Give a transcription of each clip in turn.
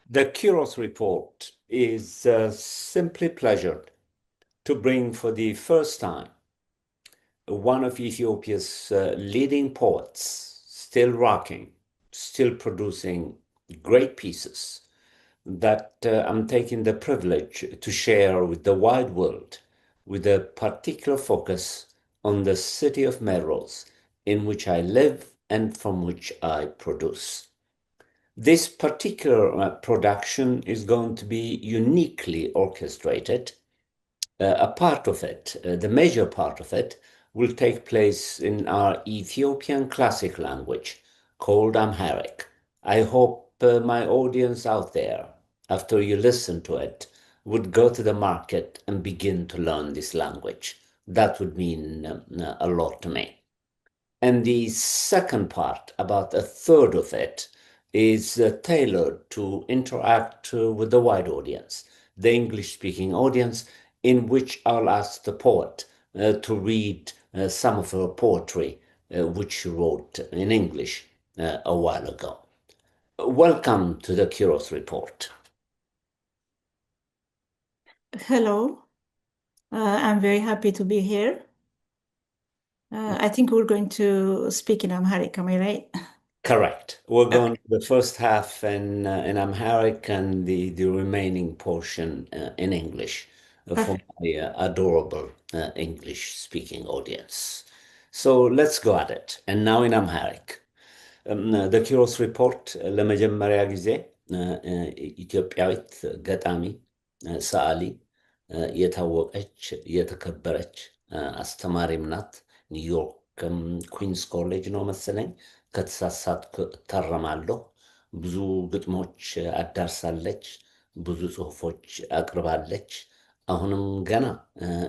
The Kiros Report is simply pleasured to bring for the first time one of Ethiopia's leading poets, still rocking, still producing great pieces that I'm taking the privilege to share with the wide world, with a particular focus on the city of Melrose, in which I live and from which I produce. This particular production is going to be uniquely orchestrated. A part of it, the major part of it, will take place in our Ethiopian classic language called Amharic. I hope my audience out there, after you listen to it, would go to the market and begin to learn this language. That would mean a lot to me. And the second part, about a third of it, is tailored to interact with the wide audience, the English-speaking audience, in which I'll ask the poet to read some of her poetry, which she wrote in English a while ago. Welcome to the Kiros Report. Hello, I'm very happy to be here. I think we're going to speak in Amharic, am I right? Correct. We're Okay. going to the first half in Amharic and the remaining portion in English for Perfect. my adorable English-speaking audience. So let's go at it. And now in Amharic. The ኪሮስ ሪፖርት ለመጀመሪያ ጊዜ ኢትዮጵያዊት ገጣሚ፣ ሰዓሊ፣ የታወቀች የተከበረች አስተማሪም ናት። ኒውዮርክ ኩዊንስ ኮሌጅ ነው መሰለኝ፣ ከተሳሳትኩ እታረማለሁ። ብዙ ግጥሞች አዳርሳለች፣ ብዙ ጽሑፎች አቅርባለች። አሁንም ገና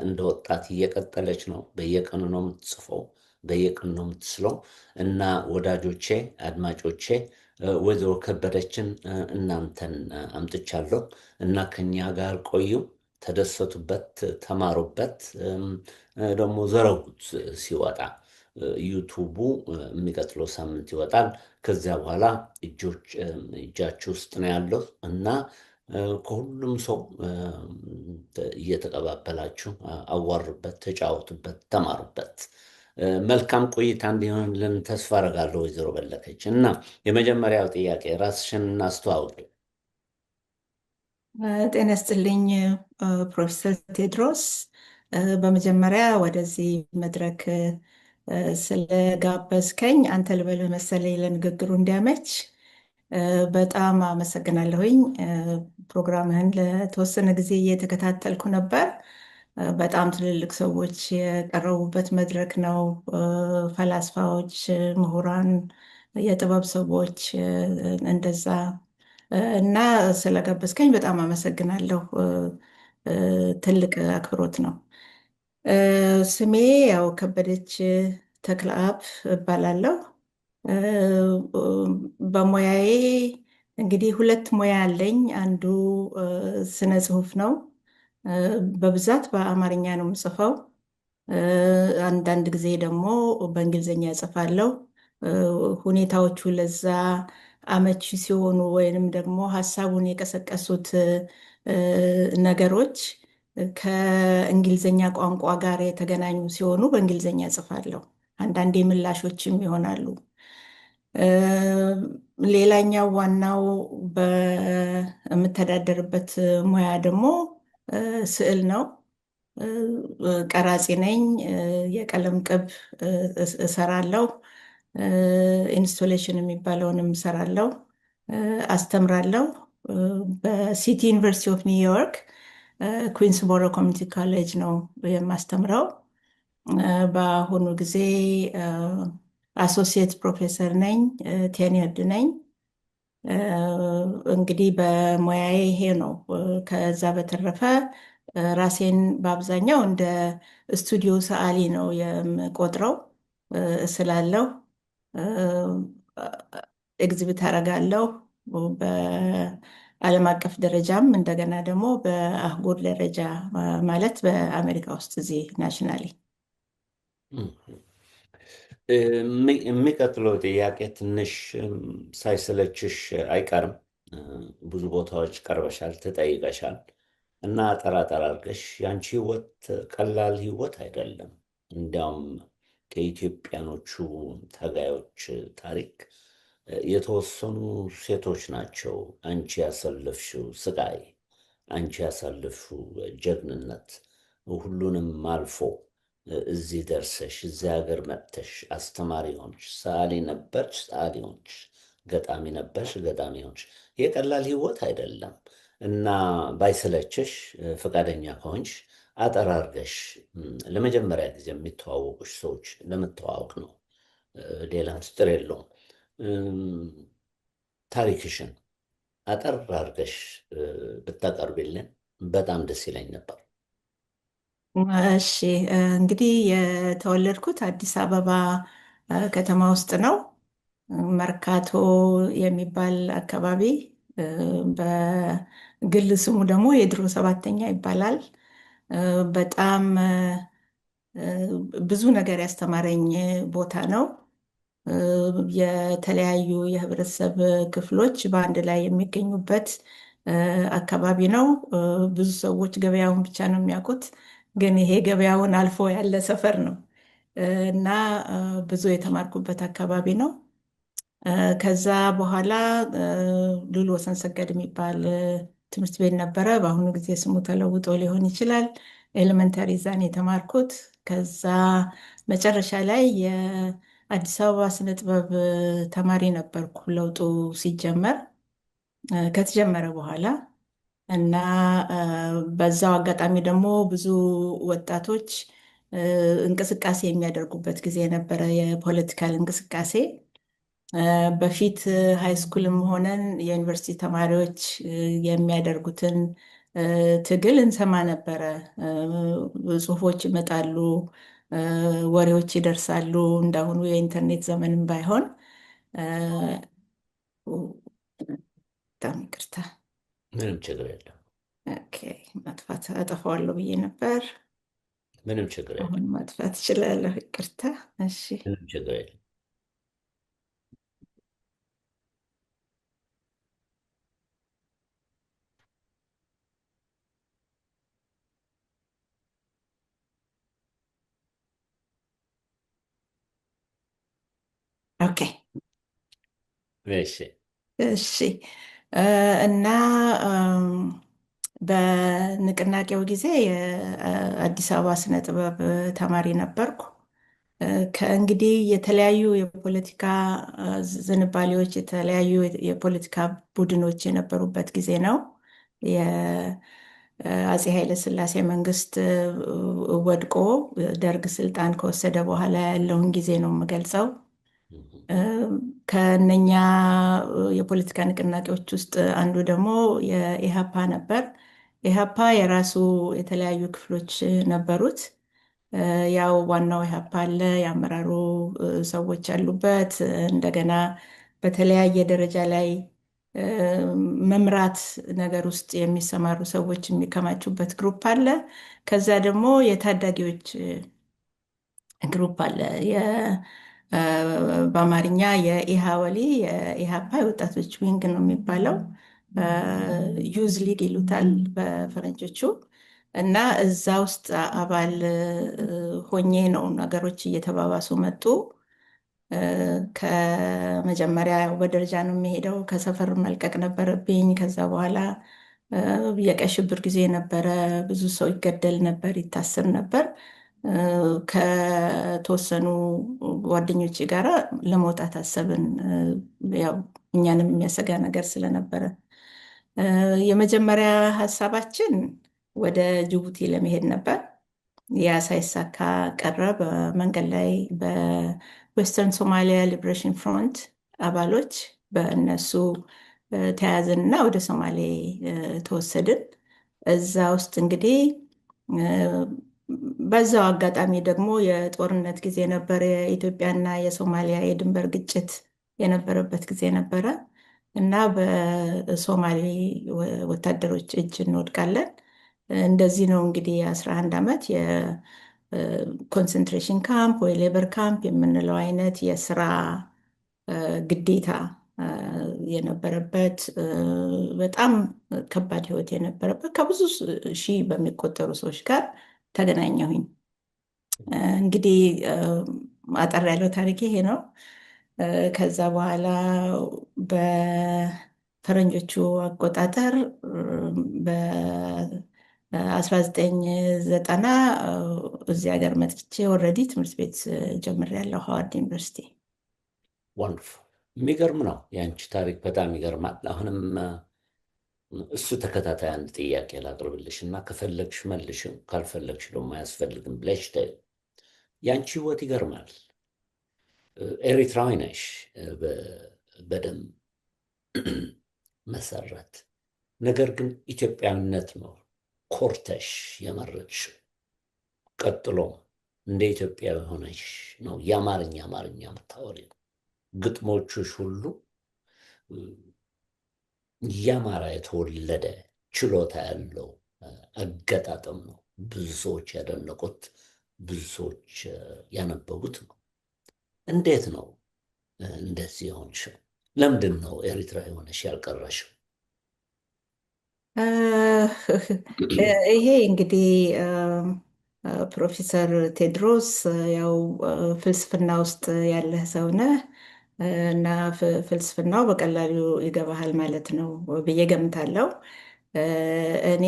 እንደ ወጣት እየቀጠለች ነው። በየቀኑ ነው የምትጽፈው፣ በየቀኑ ነው የምትስለው። እና ወዳጆቼ፣ አድማጮቼ ወይዘሮ ከበደችን እናንተን አምጥቻለሁ እና ከኛ ጋር ቆዩ፣ ተደሰቱበት፣ ተማሩበት፣ ደግሞ ዘረጉት ሲወጣ። ዩቱቡ የሚቀጥለው ሳምንት ይወጣል። ከዚያ በኋላ እጃችሁ ውስጥ ነው ያለው እና ከሁሉም ሰው እየተቀባበላችሁ አዋሩበት፣ ተጫወቱበት፣ ተማሩበት። መልካም ቆይታ እንዲሆንልን ተስፋ አደርጋለሁ። ወይዘሮ በለከች እና የመጀመሪያው ጥያቄ ራስሽን እናስተዋውቂ። ጤና ይስጥልኝ ፕሮፌሰር ቴድሮስ። በመጀመሪያ ወደዚህ መድረክ ስለጋበዝከኝ አንተ ልበልህ መሰለኝ ለንግግሩ እንዲያመች በጣም አመሰግናለሁኝ። ፕሮግራምህን ለተወሰነ ጊዜ እየተከታተልኩ ነበር። በጣም ትልልቅ ሰዎች የቀረቡበት መድረክ ነው። ፈላስፋዎች፣ ምሁራን፣ የጥበብ ሰዎች እንደዛ እና ስለጋበዝከኝ በጣም አመሰግናለሁ። ትልቅ አክብሮት ነው። ስሜ ያው ከበደች ተክለአብ እባላለሁ። በሙያዬ እንግዲህ ሁለት ሙያ አለኝ። አንዱ ስነ ጽሁፍ ነው። በብዛት በአማርኛ ነው የምጽፈው። አንዳንድ ጊዜ ደግሞ በእንግሊዝኛ እጽፋለሁ። ሁኔታዎቹ ለዛ አመቺ ሲሆኑ ወይንም ደግሞ ሀሳቡን የቀሰቀሱት ነገሮች ከእንግሊዝኛ ቋንቋ ጋር የተገናኙ ሲሆኑ በእንግሊዝኛ እጽፋለሁ። አንዳንዴ ምላሾችም ይሆናሉ። ሌላኛው ዋናው በምተዳደርበት ሙያ ደግሞ ስዕል ነው። ቀራጺ ነኝ። የቀለም ቅብ እሰራለሁ። ኢንስቶሌሽን የሚባለውንም እሰራለሁ። አስተምራለሁ። በሲቲ ዩኒቨርሲቲ ኦፍ ኒውዮርክ ኩዊንስቦሮ ኮሚኒቲ ኮሌጅ ነው የማስተምረው። በአሁኑ ጊዜ አሶሲየት ፕሮፌሰር ነኝ፣ ቴኒርድ ነኝ። እንግዲህ በሙያዬ ይሄ ነው። ከዛ በተረፈ ራሴን በአብዛኛው እንደ ስቱዲዮ ሰዓሊ ነው የምቆጥረው። እስላለሁ፣ ኤግዚቢት አደርጋለሁ በዓለም አቀፍ ደረጃም እንደገና ደግሞ በአህጉር ደረጃ ማለት በአሜሪካ ውስጥ እዚህ ናሽናሊ። የሚቀጥለው ጥያቄ ትንሽ ሳይሰለችሽ አይቀርም። እ፣ ብዙ ቦታዎች ቀርበሻል፣ ተጠይቀሻል እና አጠር አድርገሽ ያንቺ ህይወት ቀላል ህይወት አይደለም። እንዲያውም ከኢትዮጵያኖቹ ታጋዮች ታሪክ የተወሰኑ ሴቶች ናቸው አንቺ ያሳለፍሽው ስቃይ፣ አንቺ ያሳለፍሽው ጀግንነት ሁሉንም አልፎ እዚህ ደርሰሽ እዚህ ሀገር መጥተሽ አስተማሪ ሆንሽ፣ ሰዓሊ ነበርሽ፣ ሰዓሊ ሆንሽ፣ ገጣሚ ነበርሽ፣ ገጣሚ ሆንሽ። የቀላል ህይወት አይደለም እና ባይሰለችሽ ፈቃደኛ ከሆንሽ አጠር አድርገሽ ለመጀመሪያ ጊዜ የሚተዋወቁሽ ሰዎች ለመተዋወቅ ነው። ሌላ ምስጢር የለውም። ታሪክሽን አጠር አድርገሽ ብታቀርቢልን በጣም ደስ ይለኝ ነበር። እሺ እንግዲህ የተወለድኩት አዲስ አበባ ከተማ ውስጥ ነው። መርካቶ የሚባል አካባቢ፣ በግል ስሙ ደግሞ የድሮ ሰባተኛ ይባላል። በጣም ብዙ ነገር ያስተማረኝ ቦታ ነው። የተለያዩ የህብረተሰብ ክፍሎች በአንድ ላይ የሚገኙበት አካባቢ ነው። ብዙ ሰዎች ገበያውን ብቻ ነው የሚያውቁት፣ ግን ይሄ ገበያውን አልፎ ያለ ሰፈር ነው እና ብዙ የተማርኩበት አካባቢ ነው። ከዛ በኋላ ሉል ወሰን ሰገድ የሚባል ትምህርት ቤት ነበረ። በአሁኑ ጊዜ ስሙ ተለውጦ ሊሆን ይችላል። ኤሌመንተሪ ዛን የተማርኩት። ከዛ መጨረሻ ላይ የአዲስ አበባ ስነ ጥበብ ተማሪ ነበርኩ ለውጡ ሲጀመር ከተጀመረ በኋላ እና በዛው አጋጣሚ ደግሞ ብዙ ወጣቶች እንቅስቃሴ የሚያደርጉበት ጊዜ ነበረ፣ የፖለቲካል እንቅስቃሴ። በፊት ሃይስኩልም ሆነን የዩኒቨርሲቲ ተማሪዎች የሚያደርጉትን ትግል እንሰማ ነበረ። ጽሁፎች ይመጣሉ፣ ወሬዎች ይደርሳሉ። እንዳሁኑ የኢንተርኔት ዘመንም ባይሆን በጣም ይቅርታ። ምንም ችግር የለም። ኦኬ፣ ማጥፋት አጠፋዋለሁ ብዬ ነበር። ምንም ችግር አሁን የለም። ማጥፋት እችላለሁ። ይቅርታ። እሺ፣ ምንም ችግር የለም። ኦኬ፣ እሺ። እሺ። እና እም፣ በንቅናቄው ጊዜ የአዲስ አበባ ስነ ጥበብ ተማሪ ነበርኩ። ከእንግዲህ የተለያዩ የፖለቲካ ዝንባሌዎች፣ የተለያዩ የፖለቲካ ቡድኖች የነበሩበት ጊዜ ነው። የአፄ ኃይለሥላሴ መንግስት ወድቆ ደርግ ስልጣን ከወሰደ በኋላ ያለውን ጊዜ ነው የምገልጸው። ከነኛ የፖለቲካ ንቅናቄዎች ውስጥ አንዱ ደግሞ የኢሃፓ ነበር። ኢሃፓ የራሱ የተለያዩ ክፍሎች ነበሩት። ያው ዋናው ኢሃፓ አለ፣ የአመራሩ ሰዎች ያሉበት፣ እንደገና በተለያየ ደረጃ ላይ መምራት ነገር ውስጥ የሚሰማሩ ሰዎች የሚከማቹበት ግሩፕ አለ። ከዛ ደግሞ የታዳጊዎች ግሩፕ አለ። በአማርኛ የኢሃወሊ የኢሃፓ የወጣቶች ዊንግ ነው የሚባለው። ዩዝ ሊግ ይሉታል በፈረንጆቹ። እና እዛ ውስጥ አባል ሆኜ ነው ነገሮች እየተባባሱ መጡ። ከመጀመሪያ ያው በደረጃ ነው የሚሄደው። ከሰፈር መልቀቅ ነበረብኝ። ከዛ በኋላ የቀይ ሽብር ጊዜ ነበረ። ብዙ ሰው ይገደል ነበር፣ ይታሰር ነበር። ከተወሰኑ ጓደኞች ጋር ለመውጣት አሰብን። ያው እኛንም የሚያሰጋ ነገር ስለነበረ የመጀመሪያ ሀሳባችን ወደ ጅቡቲ ለመሄድ ነበር። ያ ሳይሳካ ቀረ። በመንገድ ላይ በዌስተርን ሶማሊያ ሊብሬሽን ፍሮንት አባሎች በእነሱ ተያዝን እና ወደ ሶማሌ ተወሰድን። እዛ ውስጥ እንግዲህ በዛው አጋጣሚ ደግሞ የጦርነት ጊዜ ነበረ። የኢትዮጵያና የሶማሊያ የድንበር ግጭት የነበረበት ጊዜ ነበረ እና በሶማሌ ወታደሮች እጅ እንወድቃለን። እንደዚህ ነው እንግዲህ የ11 ዓመት የኮንሰንትሬሽን ካምፕ ወይ ሌበር ካምፕ የምንለው አይነት የስራ ግዴታ የነበረበት በጣም ከባድ ህይወት የነበረበት ከብዙ ሺህ በሚቆጠሩ ሰዎች ጋር ተገናኘሁኝ። እንግዲህ አጠር ያለው ታሪክ ይሄ ነው። ከዛ በኋላ በፈረንጆቹ አቆጣጠር በ1990 እዚህ ሀገር መጥቼ ኦልሬዲ ትምህርት ቤት ጀምሬያለሁ ሃዋርድ ዩኒቨርሲቲ። ወንድፉል የሚገርም ነው የአንቺ ታሪክ፣ በጣም ይገርማል። አሁንም እሱ ተከታታይ አንድ ጥያቄ ላቅርብልሽ እና ከፈለግሽ መልሽም ካልፈለግሽ ደግሞ አያስፈልግም ብለሽ ተይው። የአንቺ ህይወት ይገርማል። ኤሪትራዊ ነሽ በደም መሰረት፣ ነገር ግን ኢትዮጵያዊነት ነው ኮርተሽ የመረጥሽው። ቀጥሎም እንደ ኢትዮጵያዊ ሆነሽ ነው የአማርኛ የምታወሪው። ግጥሞችሽ ሁሉ የአማራ የተወለደ ችሎታ ያለው አገጣጠም ነው። ብዙ ሰዎች ያደነቁት፣ ብዙ ሰዎች ያነበቡት ነው። እንዴት ነው እንደዚህ የሆንሽው? ለምንድን ነው ኤሪትራ የሆነሽ ያልቀረሽው? ይሄ እንግዲህ ፕሮፌሰር ቴድሮስ ያው ፍልስፍና ውስጥ ያለህ ሰው ነህ እና ፍልስፍናው በቀላሉ ይገባሃል ማለት ነው ብዬ ገምታለሁ። እኔ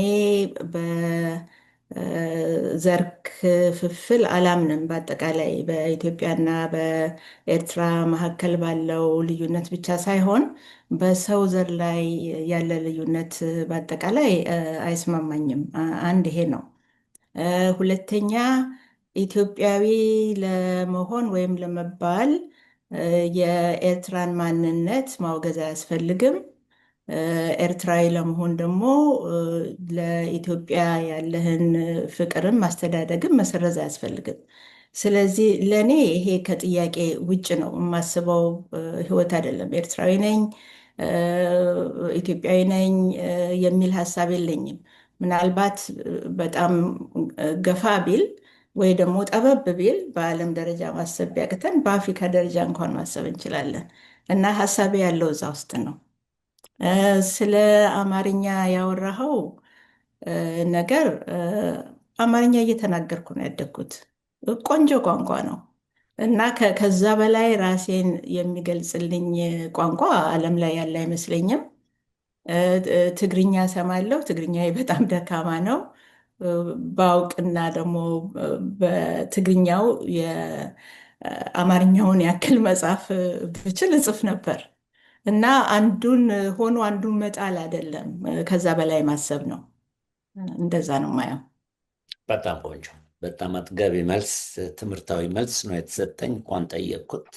በዘር ክፍፍል አላምንም። በአጠቃላይ በኢትዮጵያና በኤርትራ መካከል ባለው ልዩነት ብቻ ሳይሆን በሰው ዘር ላይ ያለ ልዩነት በአጠቃላይ አይስማማኝም። አንድ ይሄ ነው። ሁለተኛ ኢትዮጵያዊ ለመሆን ወይም ለመባል የኤርትራን ማንነት ማውገዝ አያስፈልግም። ኤርትራዊ ለመሆን ደግሞ ለኢትዮጵያ ያለህን ፍቅርም ማስተዳደግም መሰረዝ አያስፈልግም። ስለዚህ ለእኔ ይሄ ከጥያቄ ውጭ ነው። የማስበው ህይወት አይደለም። ኤርትራዊ ነኝ፣ ኢትዮጵያዊ ነኝ የሚል ሀሳብ የለኝም። ምናልባት በጣም ገፋ ቢል ወይ ደግሞ ጠበብ ቢል በዓለም ደረጃ ማሰብ ቢያቅተን በአፍሪካ ደረጃ እንኳን ማሰብ እንችላለን። እና ሀሳቤ ያለው እዛ ውስጥ ነው። ስለ አማርኛ ያወራኸው ነገር አማርኛ እየተናገርኩ ነው ያደግኩት። ቆንጆ ቋንቋ ነው እና ከዛ በላይ ራሴን የሚገልጽልኝ ቋንቋ ዓለም ላይ ያለ አይመስለኝም። ትግርኛ ሰማለሁ። ትግርኛ በጣም ደካማ ነው። ባውቅና ደግሞ በትግርኛው የአማርኛውን ያክል መጻፍ ብችል እጽፍ ነበር እና አንዱን ሆኖ አንዱን መጣል አይደለም፣ ከዛ በላይ ማሰብ ነው። እንደዛ ነው ማየው። በጣም ቆንጆ፣ በጣም አጥጋቢ መልስ፣ ትምህርታዊ መልስ ነው የተሰጠኝ። እንኳን ጠየቅኩት።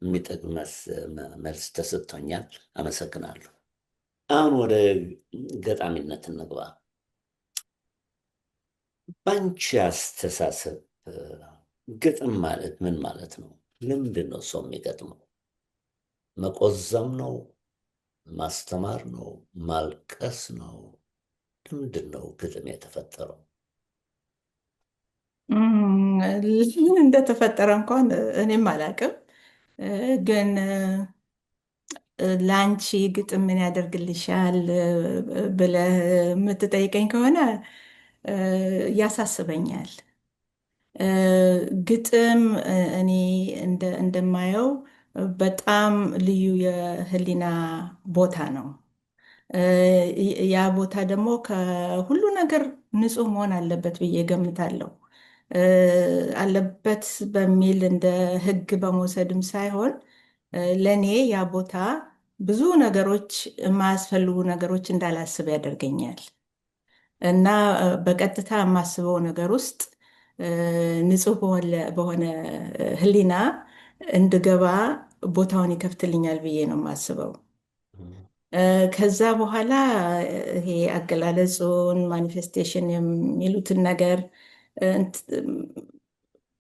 የሚጠቅም መልስ ተሰጥቶኛል። አመሰግናለሁ። አሁን ወደ ገጣሚነት እንግባ። በአንቺ አስተሳሰብ ግጥም ማለት ምን ማለት ነው? ለምንድን ነው ሰው የሚገጥመው? መቆዘም ነው? ማስተማር ነው? ማልቀስ ነው? ለምንድን ነው ግጥም የተፈጠረው? ምን እንደተፈጠረ እንኳን እኔም አላውቅም። ግን ለአንቺ ግጥም ምን ያደርግልሻል ብለህ የምትጠይቀኝ ከሆነ ያሳስበኛል። ግጥም እኔ እንደማየው በጣም ልዩ የህሊና ቦታ ነው። ያ ቦታ ደግሞ ከሁሉ ነገር ንጹህ መሆን አለበት ብዬ ገምታለሁ። አለበት በሚል እንደ ሕግ በመውሰድም ሳይሆን ለእኔ ያ ቦታ ብዙ ነገሮች የማያስፈልጉ ነገሮች እንዳላስብ ያደርገኛል እና በቀጥታ የማስበው ነገር ውስጥ ንጹህ በሆነ ህሊና እንድገባ ቦታውን ይከፍትልኛል ብዬ ነው የማስበው። ከዛ በኋላ ይሄ አገላለጹን ማኒፌስቴሽን የሚሉትን ነገር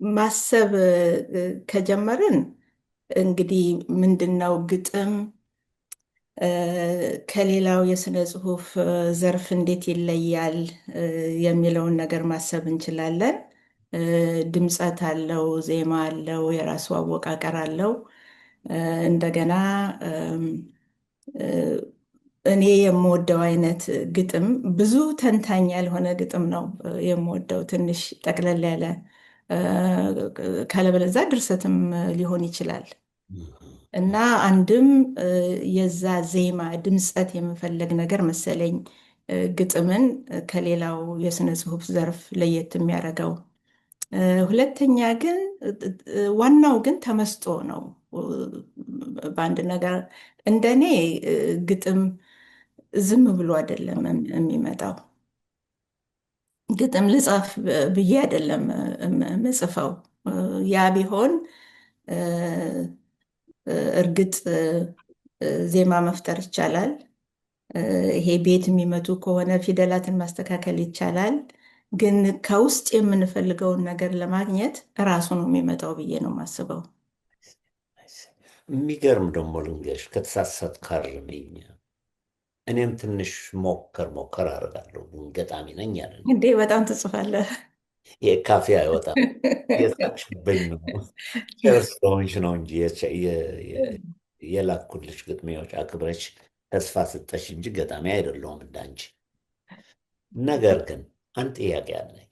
ማሰብ ከጀመርን እንግዲህ ምንድን ነው ግጥም ከሌላው የስነ ጽሁፍ ዘርፍ እንዴት ይለያል የሚለውን ነገር ማሰብ እንችላለን። ድምፀት አለው፣ ዜማ አለው፣ የራሱ አወቃቀር አለው። እንደገና እኔ የምወደው አይነት ግጥም ብዙ ተንታኝ ያልሆነ ግጥም ነው የምወደው። ትንሽ ጠቅለል ያለ ካለበለዛ ድርሰትም ሊሆን ይችላል እና አንድም የዛ ዜማ ድምፀት የምፈለግ ነገር መሰለኝ ግጥምን ከሌላው የስነ ጽሁፍ ዘርፍ ለየት የሚያደርገው። ሁለተኛ ግን ዋናው ግን ተመስጦ ነው በአንድ ነገር። እንደኔ ግጥም ዝም ብሎ አይደለም የሚመጣው። ግጥም ልጻፍ ብዬ አይደለም ምጽፈው። ያ ቢሆን እርግጥ ዜማ መፍጠር ይቻላል። ይሄ ቤት የሚመቱ ከሆነ ፊደላትን ማስተካከል ይቻላል። ግን ከውስጥ የምንፈልገውን ነገር ለማግኘት እራሱ ነው የሚመጣው ብዬ ነው የማስበው። የሚገርም ደግሞ ልንገርሽ፣ ከተሳሳትኩ አርሚኝ። እኔም ትንሽ ሞከር ሞከር አደርጋለሁ፣ ግን ገጣሚ ነኝ ያለ እንዴ በጣም ትጽፋለህ። የካፌ አይወጣም። የሳቅሽብኝ ነው ጨርስ ስለሆንሽ ነው እንጂ የላኩልሽ ግጥሚዎች አክብረሽ ተስፋ ስጠሽ እንጂ ገጣሚ አይደለሁም እንዳንቺ። ነገር ግን አንድ ጥያቄ አለኝ።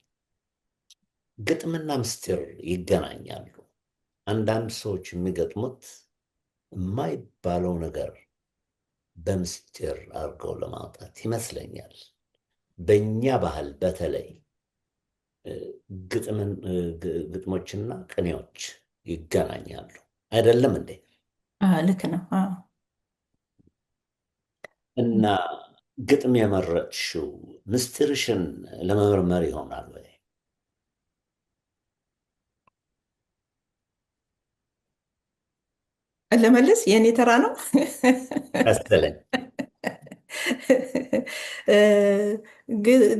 ግጥምና ምስጢር ይገናኛሉ። አንዳንድ ሰዎች የሚገጥሙት የማይባለው ነገር በምስጢር አድርገው ለማውጣት ይመስለኛል። በእኛ ባህል በተለይ ግጥሞችና ቅኔዎች ይገናኛሉ አይደለም እንዴ? ልክ ነው። እና ግጥም የመረጥሽው ምስጢርሽን ለመመርመር ይሆናል ወይ? ለመለስ የእኔ ተራ ነው መሰለኝ።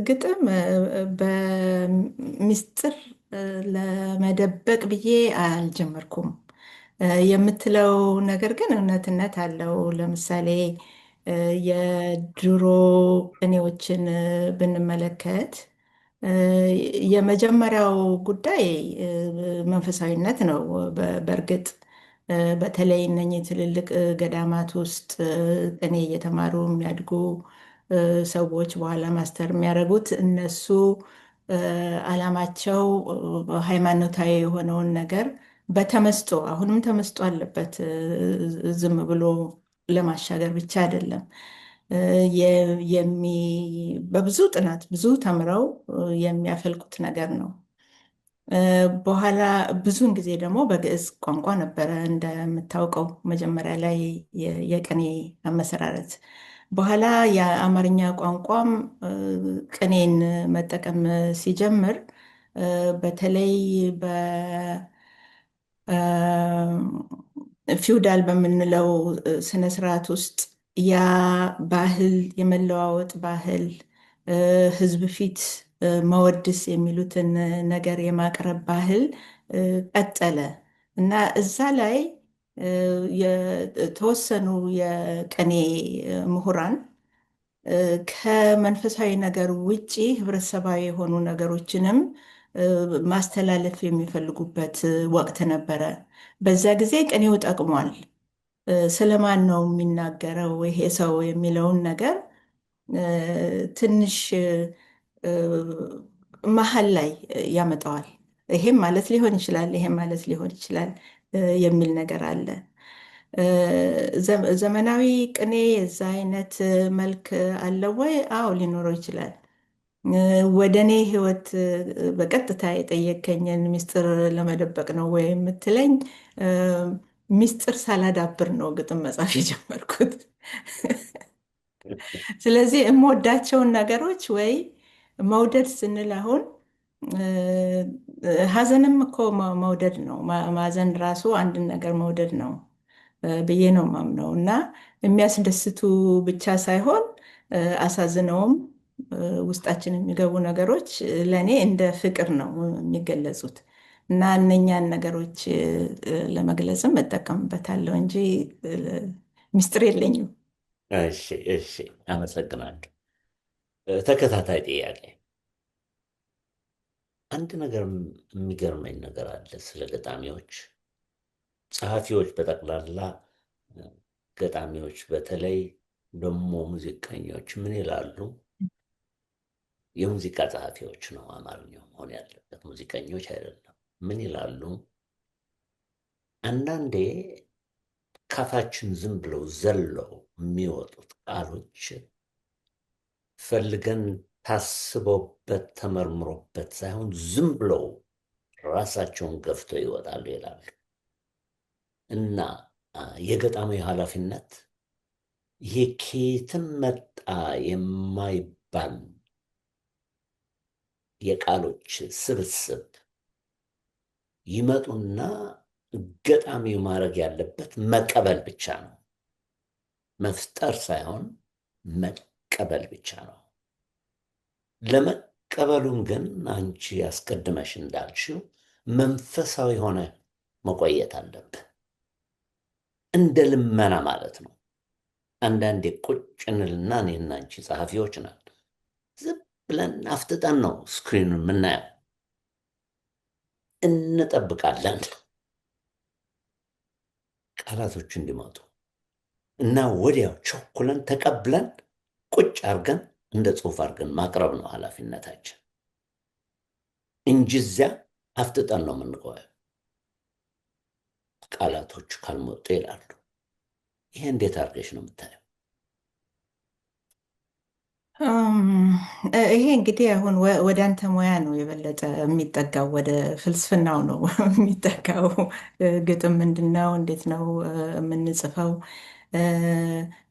ግጥም በምስጢር ለመደበቅ ብዬ አልጀመርኩም። የምትለው ነገር ግን እውነትነት አለው። ለምሳሌ የድሮ ቅኔዎችን ብንመለከት የመጀመሪያው ጉዳይ መንፈሳዊነት ነው። በእርግጥ በተለይ እነኚህ ትልልቅ ገዳማት ውስጥ ቅኔ እየተማሩ የሚያድጉ ሰዎች በኋላ ማስተር የሚያደርጉት እነሱ ዓላማቸው ሃይማኖታዊ የሆነውን ነገር በተመስጦ አሁንም ተመስጦ አለበት። ዝም ብሎ ለማሻገር ብቻ አይደለም። በብዙ ጥናት ብዙ ተምረው የሚያፈልቁት ነገር ነው። በኋላ ብዙውን ጊዜ ደግሞ በግዕዝ ቋንቋ ነበረ እንደምታውቀው መጀመሪያ ላይ የቅኔ አመሰራረት። በኋላ የአማርኛ ቋንቋም ቅኔን መጠቀም ሲጀምር በተለይ ፊውዳል በምንለው ስነስርዓት ውስጥ ያ ባህል የመለዋወጥ ባህል ሕዝብ ፊት መወድስ የሚሉትን ነገር የማቅረብ ባህል ቀጠለ እና እዛ ላይ የተወሰኑ የቅኔ ምሁራን ከመንፈሳዊ ነገር ውጪ ህብረተሰባዊ የሆኑ ነገሮችንም ማስተላለፍ የሚፈልጉበት ወቅት ነበረ። በዛ ጊዜ ቅኔው ጠቅሟል። ስለማን ነው የሚናገረው ይሄ ሰው የሚለውን ነገር ትንሽ መሀል ላይ ያመጣዋል። ይሄም ማለት ሊሆን ይችላል፣ ይሄም ማለት ሊሆን ይችላል የሚል ነገር አለ። ዘመናዊ ቅኔ የዛ አይነት መልክ አለው ወይ? አዎ ሊኖረው ይችላል። ወደ እኔ ህይወት በቀጥታ የጠየከኝን ሚስጥር ለመደበቅ ነው ወይ የምትለኝ፣ ሚስጥር ሳላዳብር ነው ግጥም መጻፍ የጀመርኩት። ስለዚህ የምወዳቸውን ነገሮች ወይ መውደድ ስንል አሁን ሀዘንም እኮ መውደድ ነው። ማዘን ራሱ አንድን ነገር መውደድ ነው ብዬ ነው ማምነው እና የሚያስደስቱ ብቻ ሳይሆን አሳዝነውም ውስጣችን የሚገቡ ነገሮች ለእኔ እንደ ፍቅር ነው የሚገለጹት እና እነኛን ነገሮች ለመግለጽም እጠቀምበታለሁ እንጂ ሚስጥር የለኝም። እሺ እሺ፣ አመሰግናለሁ። ተከታታይ ጥያቄ። አንድ ነገር የሚገርመኝ ነገር አለ ስለ ገጣሚዎች፣ ጸሐፊዎች በጠቅላላ ገጣሚዎች በተለይ ደግሞ ሙዚቀኞች ምን ይላሉ? የሙዚቃ ጸሐፊዎች ነው አማርኛው መሆን ያለበት፣ ሙዚቀኞች አይደለም። ምን ይላሉ? አንዳንዴ ካፋችን ዝም ብለው ዘለው የሚወጡት ቃሎች ፈልገን ታስቦበት ተመርምሮበት ሳይሆን ዝም ብለው ራሳቸውን ገፍተው ይወጣሉ ይላሉ። እና የገጣሚው ኃላፊነት ይሄ ከየትም መጣ የማይባል የቃሎች ስብስብ ይመጡና ገጣሚው ማድረግ ያለበት መቀበል ብቻ ነው። መፍጠር ሳይሆን መቀበል ብቻ ነው። ለመቀበሉም ግን አንቺ አስቀድመሽ እንዳልሽው መንፈሳዊ ሆነ መቆየት አለብህ። እንደ ልመና ማለት ነው። አንዳንዴ ቁጭ እንልና እኔና አንቺ ጸሐፊዎች ናት፣ ዝም ብለን አፍጥጠን ነው ስክሪኑን የምናየው። እንጠብቃለን ቃላቶች እንዲመጡ እና ወዲያው ቸኩለን ተቀብለን ቁጭ አድርገን እንደ ጽሑፍ አድርገን ማቅረብ ነው ኃላፊነታችን እንጂ እዚያ አፍጥጠን ነው የምንቆየው። ቃላቶች ካልመጡ ይላሉ። ይሄ እንዴት አድርገሽ ነው የምታየው? ይሄ እንግዲህ አሁን ወደ አንተ ሙያ ነው የበለጠ የሚጠጋው፣ ወደ ፍልስፍናው ነው የሚጠጋው። ግጥም ምንድን ነው? እንዴት ነው የምንጽፈው?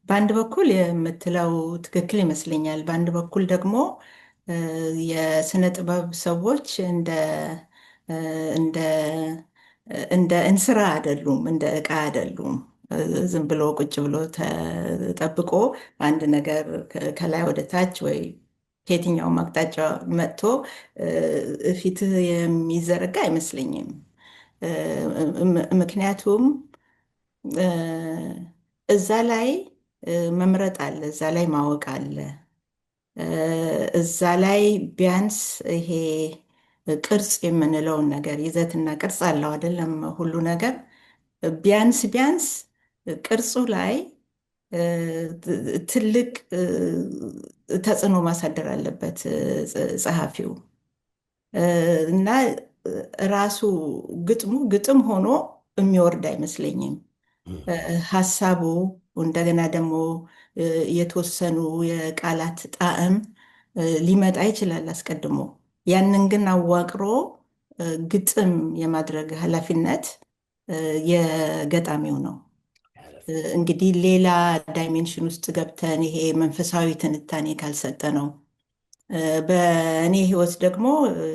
በአንድ በኩል የምትለው ትክክል ይመስለኛል። በአንድ በኩል ደግሞ የስነ ጥበብ ሰዎች እንደ እንደ እንስራ አይደሉም፣ እንደ ዕቃ አይደሉም። ዝም ብሎ ቁጭ ብሎ ተጠብቆ አንድ ነገር ከላይ ወደ ታች ወይ ከየትኛውም አቅጣጫ መጥቶ ፊትህ የሚዘረጋ አይመስለኝም። ምክንያቱም እዛ ላይ መምረጥ አለ፣ እዛ ላይ ማወቅ አለ። እዛ ላይ ቢያንስ ይሄ ቅርጽ የምንለውን ነገር ይዘትና ቅርጽ አለው አይደለም? ሁሉ ነገር ቢያንስ ቢያንስ ቅርጹ ላይ ትልቅ ተጽዕኖ ማሳደር አለበት ጸሐፊው። እና ራሱ ግጥሙ ግጥም ሆኖ የሚወርድ አይመስለኝም። ሀሳቡ እንደገና ደግሞ የተወሰኑ የቃላት ጣዕም ሊመጣ ይችላል አስቀድሞ። ያንን ግን አዋቅሮ ግጥም የማድረግ ኃላፊነት የገጣሚው ነው። እንግዲህ ሌላ ዳይሜንሽን ውስጥ ገብተን ይሄ መንፈሳዊ ትንታኔ ካልሰጠ ነው። በእኔ ሕይወት ደግሞ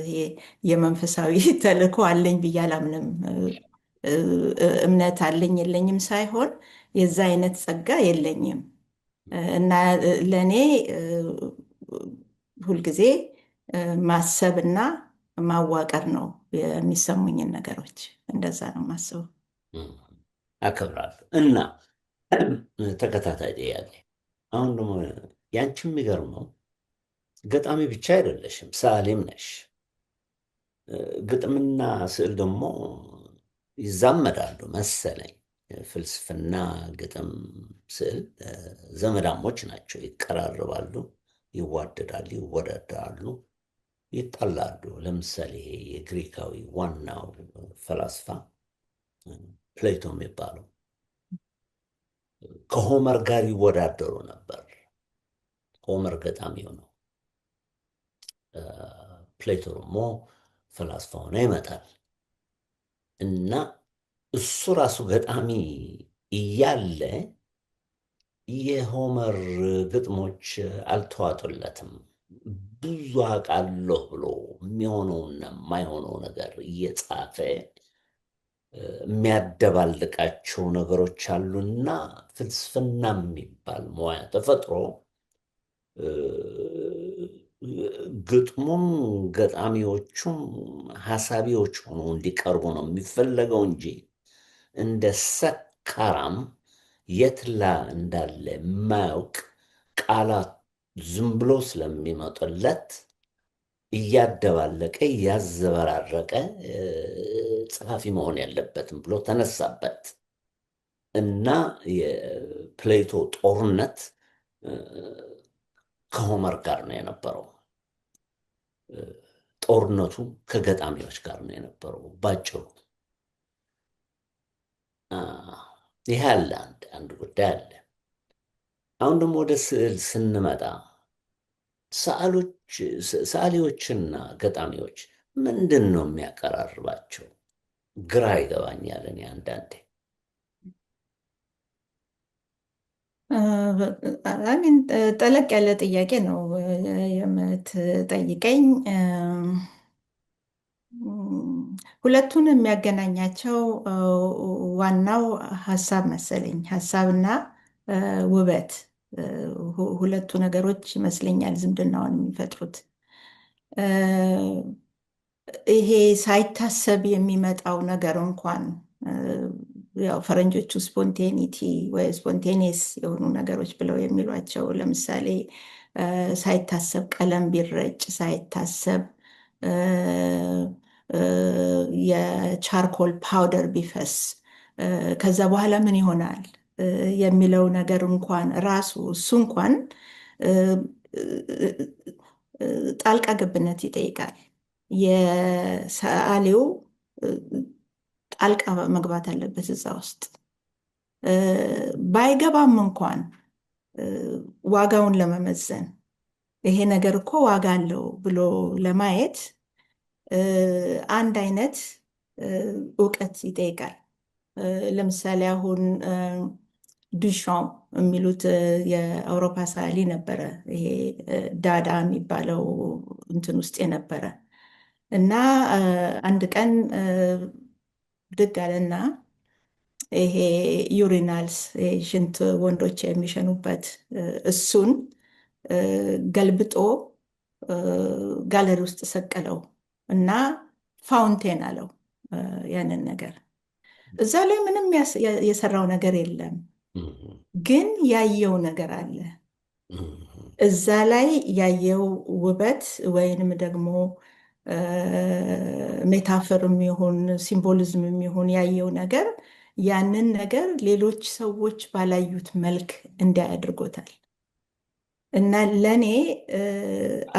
ይሄ የመንፈሳዊ ተልእኮ አለኝ ብዬ አላምንም። እምነት አለኝ የለኝም ሳይሆን የዛ አይነት ጸጋ የለኝም እና ለእኔ ሁልጊዜ ማሰብና ማዋቀር ነው የሚሰሙኝን ነገሮች። እንደዛ ነው ማስበው። አከብራለሁ። እና ተከታታይ ጥያቄ፣ አሁን ደግሞ ያንቺ የሚገርመው ገጣሚ ብቻ አይደለሽም፣ ሰዓሊም ነሽ። ግጥምና ስዕል ደግሞ ይዛመዳሉ መሰለኝ። ፍልስፍና፣ ግጥም፣ ስዕል ዘመዳሞች ናቸው። ይቀራርባሉ፣ ይዋደዳሉ፣ ይወዳደራሉ፣ ይጣላሉ። ለምሳሌ ይሄ የግሪካዊ ዋናው ፈላስፋ ፕሌቶ የሚባለው ከሆመር ጋር ይወዳደሩ ነበር። ሆመር ገጣሚው ነው። ፕሌቶ ደግሞ ፈላስፋ ሆነ ይመጣል እና እሱ ራሱ ገጣሚ እያለ የሆመር ግጥሞች አልተዋጡለትም። ብዙ አውቃለሁ ብሎ የሚሆነውና የማይሆነው ነገር እየጻፈ የሚያደባልቃቸው ነገሮች አሉና ፍልስፍና የሚባል ሙያ ተፈጥሮ ግጥሙም ገጣሚዎቹም ሀሳቢዎች ሆኖ እንዲቀርቡ ነው የሚፈለገው እንጂ እንደ ሰካራም የትላ እንዳለ የማያውቅ ቃላት ዝም ብሎ ስለሚመጡለት እያደባለቀ እያዘበራረቀ ጸሐፊ መሆን ያለበትም ብሎ ተነሳበት እና የፕሌቶ ጦርነት ከሆመር ጋር ነው የነበረው። ጦርነቱ ከገጣሚዎች ጋር ነው የነበረው ባጭሩ። ይህ አለ አንድ ጉዳይ አለ። አሁን ደግሞ ወደ ስዕል ስንመጣ ሰዓሊዎችና ገጣሚዎች ምንድን ነው የሚያቀራርባቸው? ግራ ይገባኛል እኔ አንዳንዴ። አሚን ጠለቅ ያለ ጥያቄ ነው የምትጠይቀኝ። ሁለቱን የሚያገናኛቸው ዋናው ሀሳብ መሰለኝ፣ ሀሳብና ውበት። ሁለቱ ነገሮች ይመስለኛል ዝምድናውን የሚፈጥሩት። ይሄ ሳይታሰብ የሚመጣው ነገር እንኳን ያው ፈረንጆቹ ስፖንቴኒቲ ወይ ስፖንቴኒየስ የሆኑ ነገሮች ብለው የሚሏቸው፣ ለምሳሌ ሳይታሰብ ቀለም ቢረጭ፣ ሳይታሰብ የቻርኮል ፓውደር ቢፈስ ከዛ በኋላ ምን ይሆናል የሚለው ነገር እንኳን ራሱ እሱ እንኳን ጣልቃ ገብነት ይጠይቃል። የሰዓሊው ጣልቃ መግባት አለበት እዛ ውስጥ። ባይገባም እንኳን ዋጋውን ለመመዘን ይሄ ነገር እኮ ዋጋ አለው ብሎ ለማየት አንድ አይነት እውቀት ይጠይቃል። ለምሳሌ አሁን ዱሻም የሚሉት የአውሮፓ ሰዓሊ ነበረ። ይሄ ዳዳ የሚባለው እንትን ውስጥ የነበረ እና አንድ ቀን ብድግ አለና ይሄ ዩሪናልስ ሽንት ወንዶች የሚሸኑበት እሱን ገልብጦ ጋለሪ ውስጥ ሰቀለው እና ፋውንቴን አለው ያንን ነገር። እዛ ላይ ምንም የሰራው ነገር የለም፣ ግን ያየው ነገር አለ። እዛ ላይ ያየው ውበት ወይንም ደግሞ ሜታፈርም ይሁን ሲምቦሊዝምም ይሁን ያየው ነገር ያንን ነገር ሌሎች ሰዎች ባላዩት መልክ እንዲያይ አድርጎታል። እና ለእኔ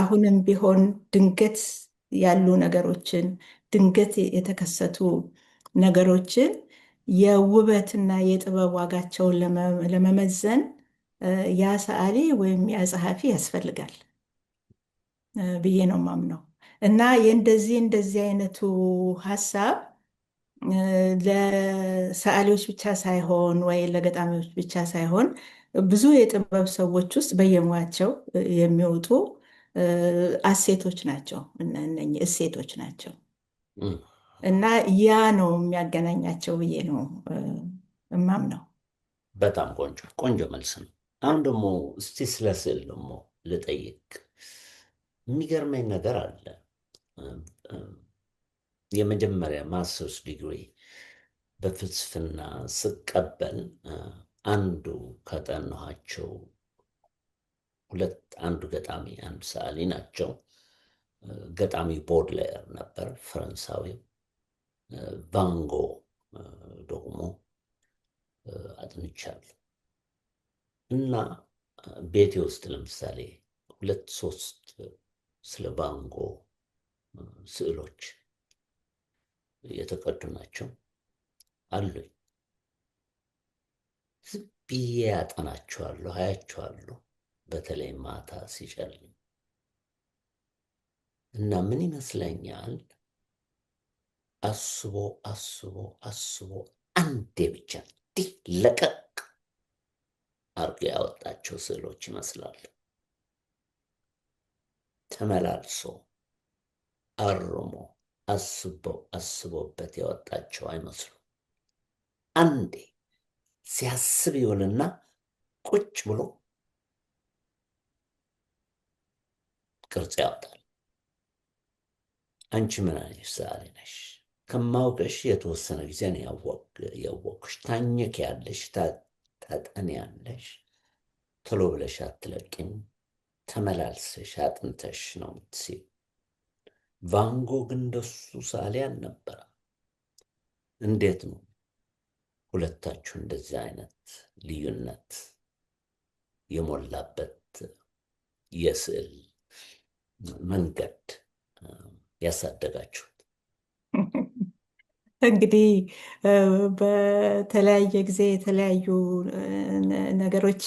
አሁንም ቢሆን ድንገት ያሉ ነገሮችን፣ ድንገት የተከሰቱ ነገሮችን የውበትና የጥበብ ዋጋቸውን ለመመዘን ያ ሰዓሊ ወይም ያ ጸሐፊ ያስፈልጋል ብዬ ነው የማምነው። እና እንደዚህ አይነቱ ሀሳብ ለሰዓሊዎች ብቻ ሳይሆን ወይ ለገጣሚዎች ብቻ ሳይሆን ብዙ የጥበብ ሰዎች ውስጥ በየሙያቸው የሚወጡ እሴቶች ናቸው። እነኚህ እሴቶች ናቸው እና ያ ነው የሚያገናኛቸው ብዬ ነው እማምነው። በጣም ቆንጆ ቆንጆ መልስ ነው። አሁን ደግሞ እስቲ ስለ ስዕል ደግሞ ልጠይቅ። የሚገርመኝ ነገር አለ። የመጀመሪያ ማስተርስ ዲግሪ በፍልስፍና ስቀበል አንዱ ከጠናኋቸው አንዱ ገጣሚ አንዱ ሰዓሊ ናቸው። ገጣሚ ቦድሌር ነበር ፈረንሳዊ። ቫንጎ ደግሞ አጥንቻለሁ እና ቤቴ ውስጥ ለምሳሌ 2-3 ስለ ቫንጎ ስዕሎች የተቀዱ ናቸው አሉኝ። ዝም ብዬ ያጠናቸዋለሁ፣ አያቸዋለሁ፣ በተለይ ማታ ሲጨልም እና ምን ይመስለኛል አስቦ አስቦ አስቦ አንዴ ብቻ እንዲህ ለቀቅ አርጎ ያወጣቸው ስዕሎች ይመስላሉ። ተመላልሶ አርሞ አስቦበት ያወጣቸው አይመስሉም። አንዴ ሲያስብ ይውልና ቁጭ ብሎ ቅርጽ ያወጣል። አንቺ ምን አይነት ሰዓሊ ነሽ? ከማውቅሽ የተወሰነ ጊዜ ነው ያወቅሽ። ታኘኪያለሽ፣ ታጠኒያለሽ፣ ቶሎ ብለሽ አትለቂም። ተመላልሰሽ አጥንተሽ ነው የምትስይው። ቫንጎ ግን እንደሱ ሰዓሊ አልነበረም። እንዴት ነው ሁለታችሁ እንደዚህ አይነት ልዩነት የሞላበት የስዕል መንገድ ያሳደጋችሁት? እንግዲህ በተለያየ ጊዜ የተለያዩ ነገሮች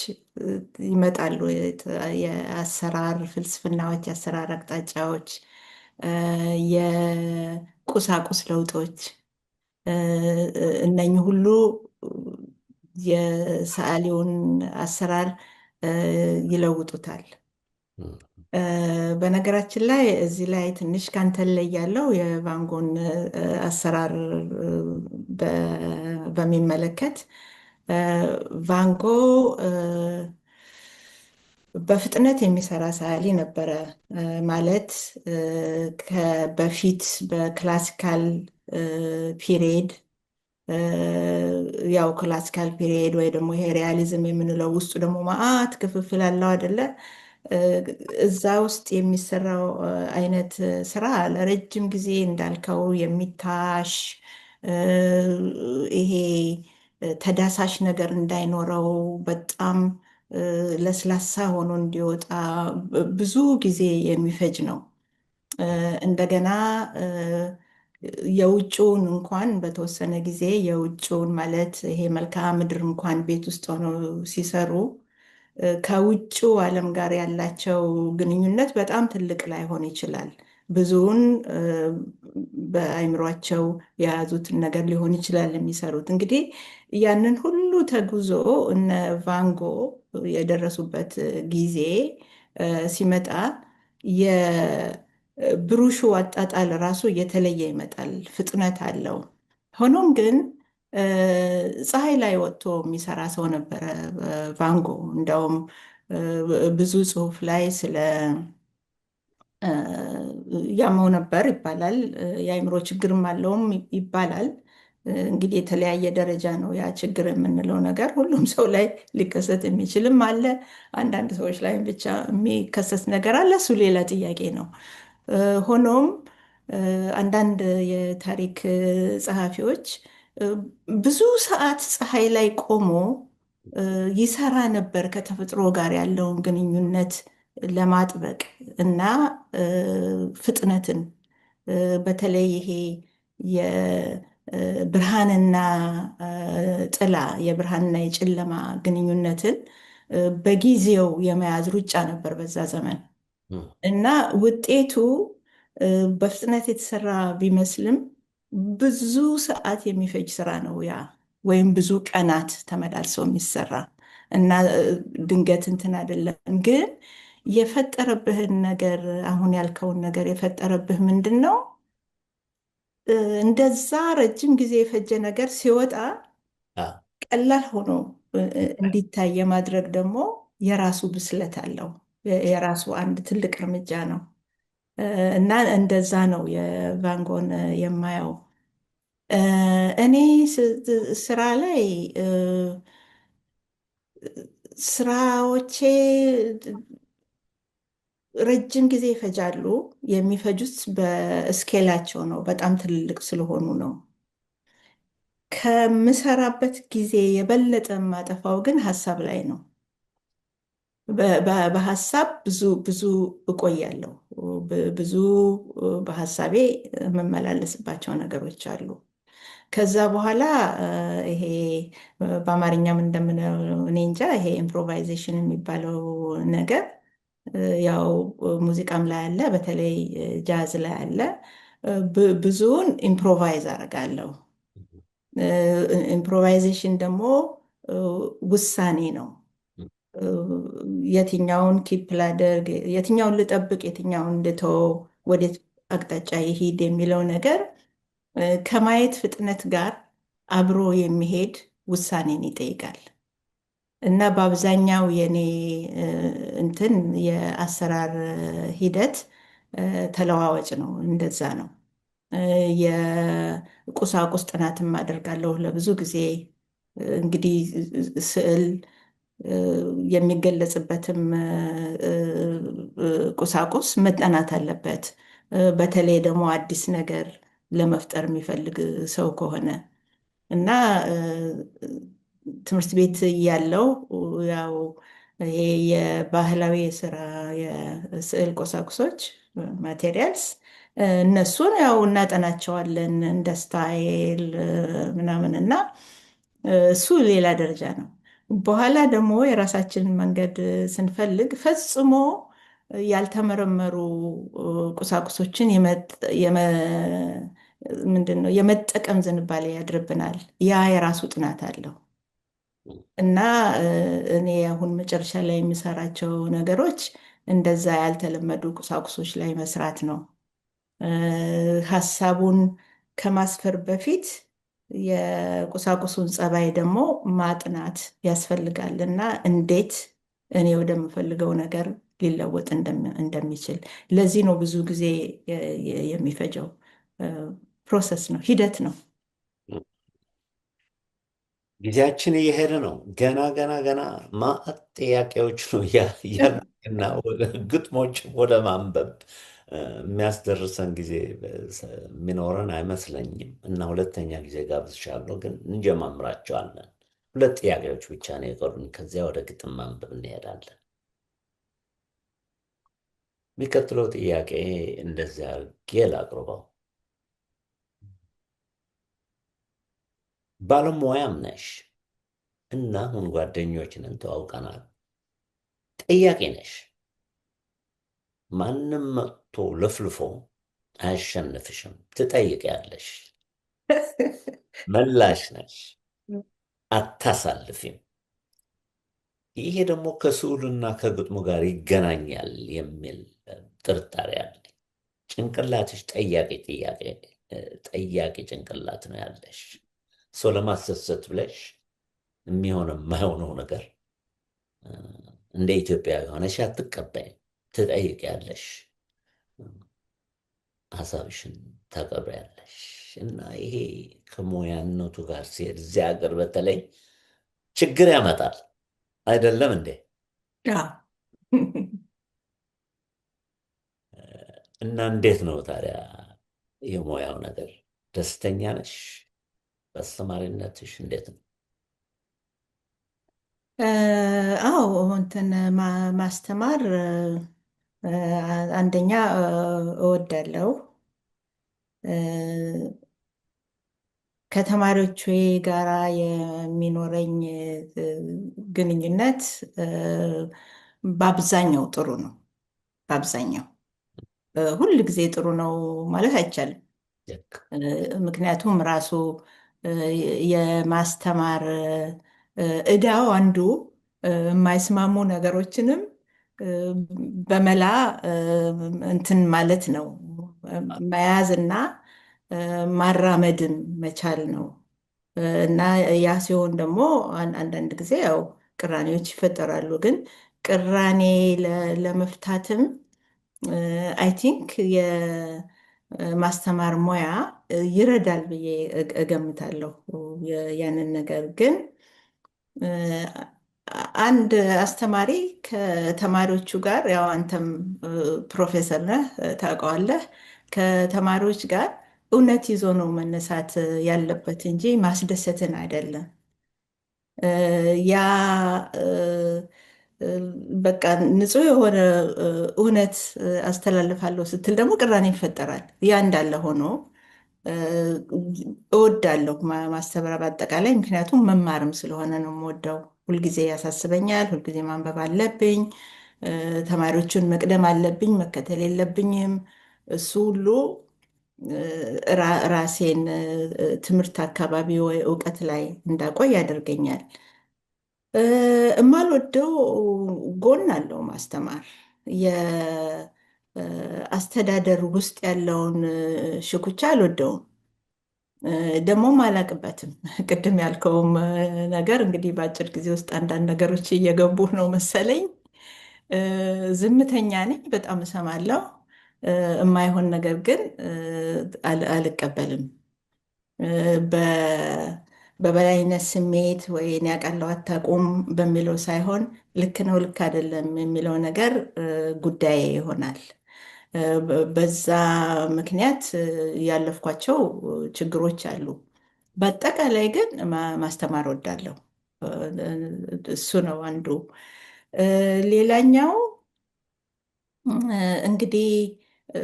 ይመጣሉ። የአሰራር ፍልስፍናዎች፣ የአሰራር አቅጣጫዎች፣ የቁሳቁስ ለውጦች እነኚህ ሁሉ የሰዓሊውን አሰራር ይለውጡታል። በነገራችን ላይ እዚህ ላይ ትንሽ ካንተን ላይ ያለው የቫንጎን አሰራር በሚመለከት ቫንጎ በፍጥነት የሚሰራ ሰዓሊ ነበረ። ማለት በፊት በክላሲካል ፒሪየድ ያው ክላሲካል ፒሪየድ ወይ ደግሞ ይሄ ሪያሊዝም የምንለው ውስጡ ደግሞ መዓት ክፍፍል አለው አይደለ? እዛ ውስጥ የሚሰራው አይነት ስራ ለረጅም ጊዜ እንዳልከው የሚታሽ ይሄ ተዳሳሽ ነገር እንዳይኖረው በጣም ለስላሳ ሆኖ እንዲወጣ ብዙ ጊዜ የሚፈጅ ነው። እንደገና የውጭውን እንኳን በተወሰነ ጊዜ የውጭውን ማለት ይሄ መልክዓ ምድር እንኳን ቤት ውስጥ ሆነው ሲሰሩ ከውጭው ዓለም ጋር ያላቸው ግንኙነት በጣም ትልቅ ላይሆን ይችላል። ብዙውን በአይምሯቸው የያዙትን ነገር ሊሆን ይችላል የሚሰሩት። እንግዲህ ያንን ሁሉ ተጉዞ እነ ቫንጎ የደረሱበት ጊዜ ሲመጣ የብሩሹ አጣጣል ራሱ እየተለየ ይመጣል፣ ፍጥነት አለው። ሆኖም ግን ፀሐይ ላይ ወጥቶ የሚሰራ ሰው ነበረ ቫንጎ። እንደውም ብዙ ጽሑፍ ላይ ስለ ያመው ነበር ይባላል። የአእምሮ ችግርም አለውም ይባላል። እንግዲህ የተለያየ ደረጃ ነው ያ ችግር የምንለው ነገር። ሁሉም ሰው ላይ ሊከሰት የሚችልም አለ፣ አንዳንድ ሰዎች ላይ ብቻ የሚከሰት ነገር አለ። እሱ ሌላ ጥያቄ ነው። ሆኖም አንዳንድ የታሪክ ጸሐፊዎች ብዙ ሰዓት ፀሐይ ላይ ቆሞ ይሰራ ነበር ከተፈጥሮ ጋር ያለውን ግንኙነት ለማጥበቅ እና ፍጥነትን በተለይ ይሄ የብርሃንና ጥላ የብርሃንና የጨለማ ግንኙነትን በጊዜው የመያዝ ሩጫ ነበር በዛ ዘመን እና ውጤቱ በፍጥነት የተሰራ ቢመስልም ብዙ ሰዓት የሚፈጅ ስራ ነው ያ፣ ወይም ብዙ ቀናት ተመላልሰው የሚሰራ እና ድንገት እንትን አይደለም። ግን የፈጠረብህን ነገር አሁን ያልከውን ነገር የፈጠረብህ ምንድን ነው? እንደዛ ረጅም ጊዜ የፈጀ ነገር ሲወጣ ቀላል ሆኖ እንዲታይ የማድረግ ደግሞ የራሱ ብስለት አለው። የራሱ አንድ ትልቅ እርምጃ ነው እና እንደዛ ነው የቫንጎን የማየው። እኔ ስራ ላይ ስራዎቼ ረጅም ጊዜ ይፈጃሉ። የሚፈጁት በስኬላቸው ነው፣ በጣም ትልልቅ ስለሆኑ ነው። ከምሰራበት ጊዜ የበለጠ የማጠፋው ግን ሀሳብ ላይ ነው። በሀሳብ ብዙ ብዙ እቆያለሁ። ብዙ በሀሳቤ የምመላለስባቸው ነገሮች አሉ። ከዛ በኋላ ይሄ በአማርኛም እንደምንለው እኔ እንጃ፣ ይሄ ኢምፕሮቫይዜሽን የሚባለው ነገር ያው ሙዚቃም ላይ አለ፣ በተለይ ጃዝ ላይ አለ። ብዙውን ኢምፕሮቫይዝ አደርጋለሁ። ኢምፕሮቫይዜሽን ደግሞ ውሳኔ ነው። የትኛውን ኪፕ ላደርግ፣ የትኛውን ልጠብቅ፣ የትኛውን ልተው፣ ወዴት አቅጣጫ ይሂድ የሚለው ነገር ከማየት ፍጥነት ጋር አብሮ የሚሄድ ውሳኔን ይጠይቃል እና በአብዛኛው የኔ እንትን የአሰራር ሂደት ተለዋዋጭ ነው። እንደዛ ነው። የቁሳቁስ ጥናትም አደርጋለሁ ለብዙ ጊዜ። እንግዲህ ስዕል የሚገለጽበትም ቁሳቁስ መጠናት አለበት። በተለይ ደግሞ አዲስ ነገር ለመፍጠር የሚፈልግ ሰው ከሆነ እና ትምህርት ቤት እያለው ያው ይሄ የባህላዊ የስራ የስዕል ቁሳቁሶች ማቴሪያልስ እነሱን ያው እናጠናቸዋለን እንደ ስታይል ምናምን እና እሱ ሌላ ደረጃ ነው። በኋላ ደግሞ የራሳችንን መንገድ ስንፈልግ ፈጽሞ ያልተመረመሩ ቁሳቁሶችን ምንድን ነው የመጠቀም ዝንባሌ ያድርብናል። ያ የራሱ ጥናት አለው እና እኔ አሁን መጨረሻ ላይ የምሰራቸው ነገሮች እንደዛ ያልተለመዱ ቁሳቁሶች ላይ መስራት ነው። ሀሳቡን ከማስፈር በፊት የቁሳቁሱን ጸባይ ደግሞ ማጥናት ያስፈልጋል እና እንዴት እኔ ወደምፈልገው ነገር ሊለወጥ እንደሚችል ለዚህ ነው ብዙ ጊዜ የሚፈጀው ፕሮሰስ ነው፣ ሂደት ነው። ጊዜያችን እየሄደ ነው። ገና ገና ገና ማዕት ጥያቄዎች ነው ያሉና ግጥሞች ወደ ማንበብ የሚያስደርሰን ጊዜ የሚኖረን አይመስለኝም እና ሁለተኛ ጊዜ ጋብዝሻለሁ፣ ግን እንጀማምራቸዋለን። ሁለት ጥያቄዎች ብቻ ነው የቀሩኝ። ከዚያ ወደ ግጥም ማንበብ እንሄዳለን። የሚቀጥለው ጥያቄ እንደዚያ አድርጌ ላቅርበው። ባለሙያም ነሽ እና አሁን ጓደኞች ነን፣ ተዋውቀናል። ጠያቂ ነሽ። ማንም መጥቶ ለፍልፎ አያሸንፍሽም። ትጠይቂያለሽ፣ መላሽ ነሽ፣ አታሳልፊም። ይሄ ደግሞ ከስዕሉና ከግጥሙ ጋር ይገናኛል የሚል ጥርጣሬ አለ። ጭንቅላትሽ ጠያቂ ጭንቅላት ነው ያለሽ። ሰው ለማስደሰት ብለሽ የሚሆነ የማይሆነው ነገር እንደ ኢትዮጵያ የሆነሽ አትቀበይም። ትጠይቂያለሽ፣ ሀሳብሽን ታቀርቢያለሽ እና ይሄ ከሙያነቱ ጋር ሲሄድ እዚህ ሀገር በተለይ ችግር ያመጣል። አይደለም እንዴ? እና እንዴት ነው ታዲያ የሙያው ነገር? ደስተኛ ነሽ? በአስተማሪነትሽ እንዴት ነው? አዎ እንትን ማስተማር አንደኛ እወዳለሁ። ከተማሪዎቹ ጋራ የሚኖረኝ ግንኙነት በአብዛኛው ጥሩ ነው። በአብዛኛው ሁል ጊዜ ጥሩ ነው ማለት አይቻልም። ምክንያቱም ራሱ የማስተማር እዳው አንዱ የማይስማሙ ነገሮችንም በመላ እንትን ማለት ነው፣ መያዝ እና ማራመድም መቻል ነው። እና ያ ሲሆን ደግሞ አንዳንድ ጊዜ ያው ቅራኔዎች ይፈጠራሉ። ግን ቅራኔ ለመፍታትም አይ ቲንክ የማስተማር ሙያ ይረዳል ብዬ እገምታለሁ። ያንን ነገር ግን አንድ አስተማሪ ከተማሪዎቹ ጋር ያው አንተም ፕሮፌሰር ነህ ታውቀዋለህ፣ ከተማሪዎች ጋር እውነት ይዞ ነው መነሳት ያለበት እንጂ ማስደሰትን አይደለም። ያ በቃ ንጹህ የሆነ እውነት አስተላልፋለሁ ስትል ደግሞ ቅራኔ ይፈጠራል። ያ እንዳለ ሆኖ እወዳለሁ ማስተማር በአጠቃላይ፣ ምክንያቱም መማርም ስለሆነ ነው የምወደው። ሁልጊዜ ያሳስበኛል። ሁልጊዜ ማንበብ አለብኝ። ተማሪዎቹን መቅደም አለብኝ፣ መከተል የለብኝም። እሱ ሁሉ ራሴን ትምህርት አካባቢ ወይ እውቀት ላይ እንዳቆይ ያደርገኛል። እማልወደው ጎን አለው ማስተማር። የአስተዳደር ውስጥ ያለውን ሽኩቻ አልወደውም፣ ደግሞም አላቅበትም። ቅድም ያልከውም ነገር እንግዲህ በአጭር ጊዜ ውስጥ አንዳንድ ነገሮች እየገቡ ነው መሰለኝ። ዝምተኛ ነኝ፣ በጣም እሰማለሁ። የማይሆን ነገር ግን አልቀበልም። በበላይነት ስሜት ወይ እኔ አውቃለሁ አታውቁም በሚለው ሳይሆን ልክ ነው ልክ አይደለም የሚለው ነገር ጉዳይ ይሆናል። በዛ ምክንያት ያለፍኳቸው ችግሮች አሉ። በአጠቃላይ ግን ማስተማር ወዳለሁ። እሱ ነው አንዱ። ሌላኛው እንግዲህ እ፣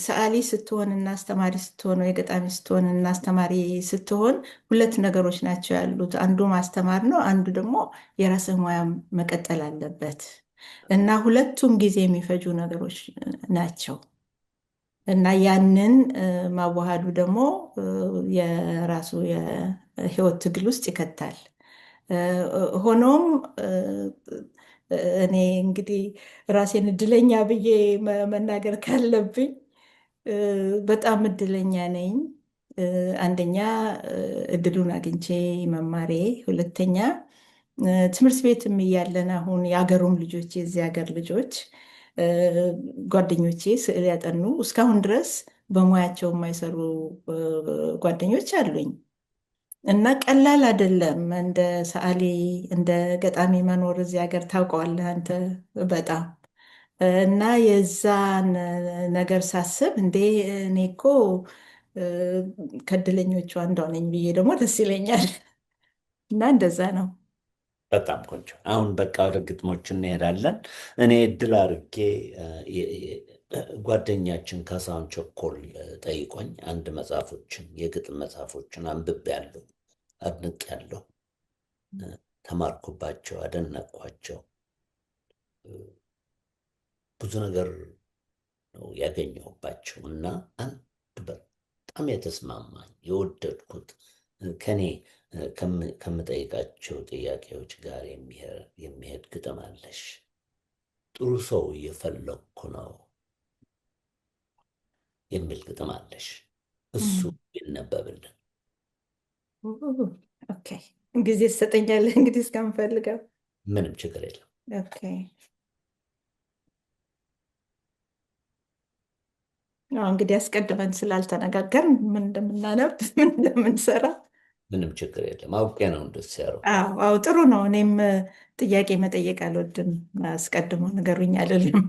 ሰዓሊ ስትሆን እና አስተማሪ ስትሆን ወይ ገጣሚ ስትሆን እና አስተማሪ ስትሆን ሁለት ነገሮች ናቸው ያሉት። አንዱ ማስተማር ነው፣ አንዱ ደግሞ የራስህ ሙያ መቀጠል አለበት እና ሁለቱም ጊዜ የሚፈጁ ነገሮች ናቸው እና ያንን ማዋሃዱ ደግሞ የራሱ የህይወት ትግል ውስጥ ይከታል። ሆኖም እኔ እንግዲህ ራሴን እድለኛ ብዬ መናገር ካለብኝ በጣም እድለኛ ነኝ። አንደኛ እድሉን አግኝቼ መማሬ፣ ሁለተኛ ትምህርት ቤትም እያለን አሁን የአገሩም ልጆች የዚህ ሀገር ልጆች ጓደኞቼ ስዕል ያጠኑ እስካሁን ድረስ በሙያቸው የማይሰሩ ጓደኞች አሉኝ እና ቀላል አይደለም። እንደ ሰዓሊ እንደ ገጣሚ መኖር እዚህ ሀገር ታውቀዋለህ አንተ በጣም እና የዛን ነገር ሳስብ እንዴ እኔ እኮ እ፣ ከእድለኞቹ አንዷ ነኝ ብዬ ደግሞ ደስ ይለኛል እና እንደዛ ነው። በጣም ቆንጆ። አሁን በቃ ወደ ግጥሞች እንሄዳለን። እኔ እድል አድርጌ ጓደኛችን ካሳሁን ቸኮል ጠይቆኝ አንድ መጽሐፎችን የግጥም መጽሐፎችን አንብቤያለሁ፣ አድንቄያለሁ፣ ተማርኩባቸው፣ አደነቅኳቸው። ብዙ ነገር ነው ያገኘሁባቸው እና አንድ በጣም የተስማማኝ የወደድኩት ከኔ ከምጠይቃቸው ጥያቄዎች ጋር የሚሄድ ግጥም አለሽ። ጥሩ ሰው እየፈለግኩ ነው የሚል ግጥም አለሽ። እሱ ይነበብልን። ኦኬ፣ ጊዜ ትሰጠኛለህ እንግዲህ እስከምፈልገው? ምንም ችግር የለም። ኦኬ። እንግዲህ አስቀድመን ስላልተነጋገርን ምን እንደምናነብ ምን እንደምንሰራ ምንም ችግር የለም። አውቄ ነው እንደሱ ያደረኩት። አዎ ጥሩ ነው። እኔም ጥያቄ መጠየቅ አልወድም። አስቀድሞ ንገሩኝ አልልም።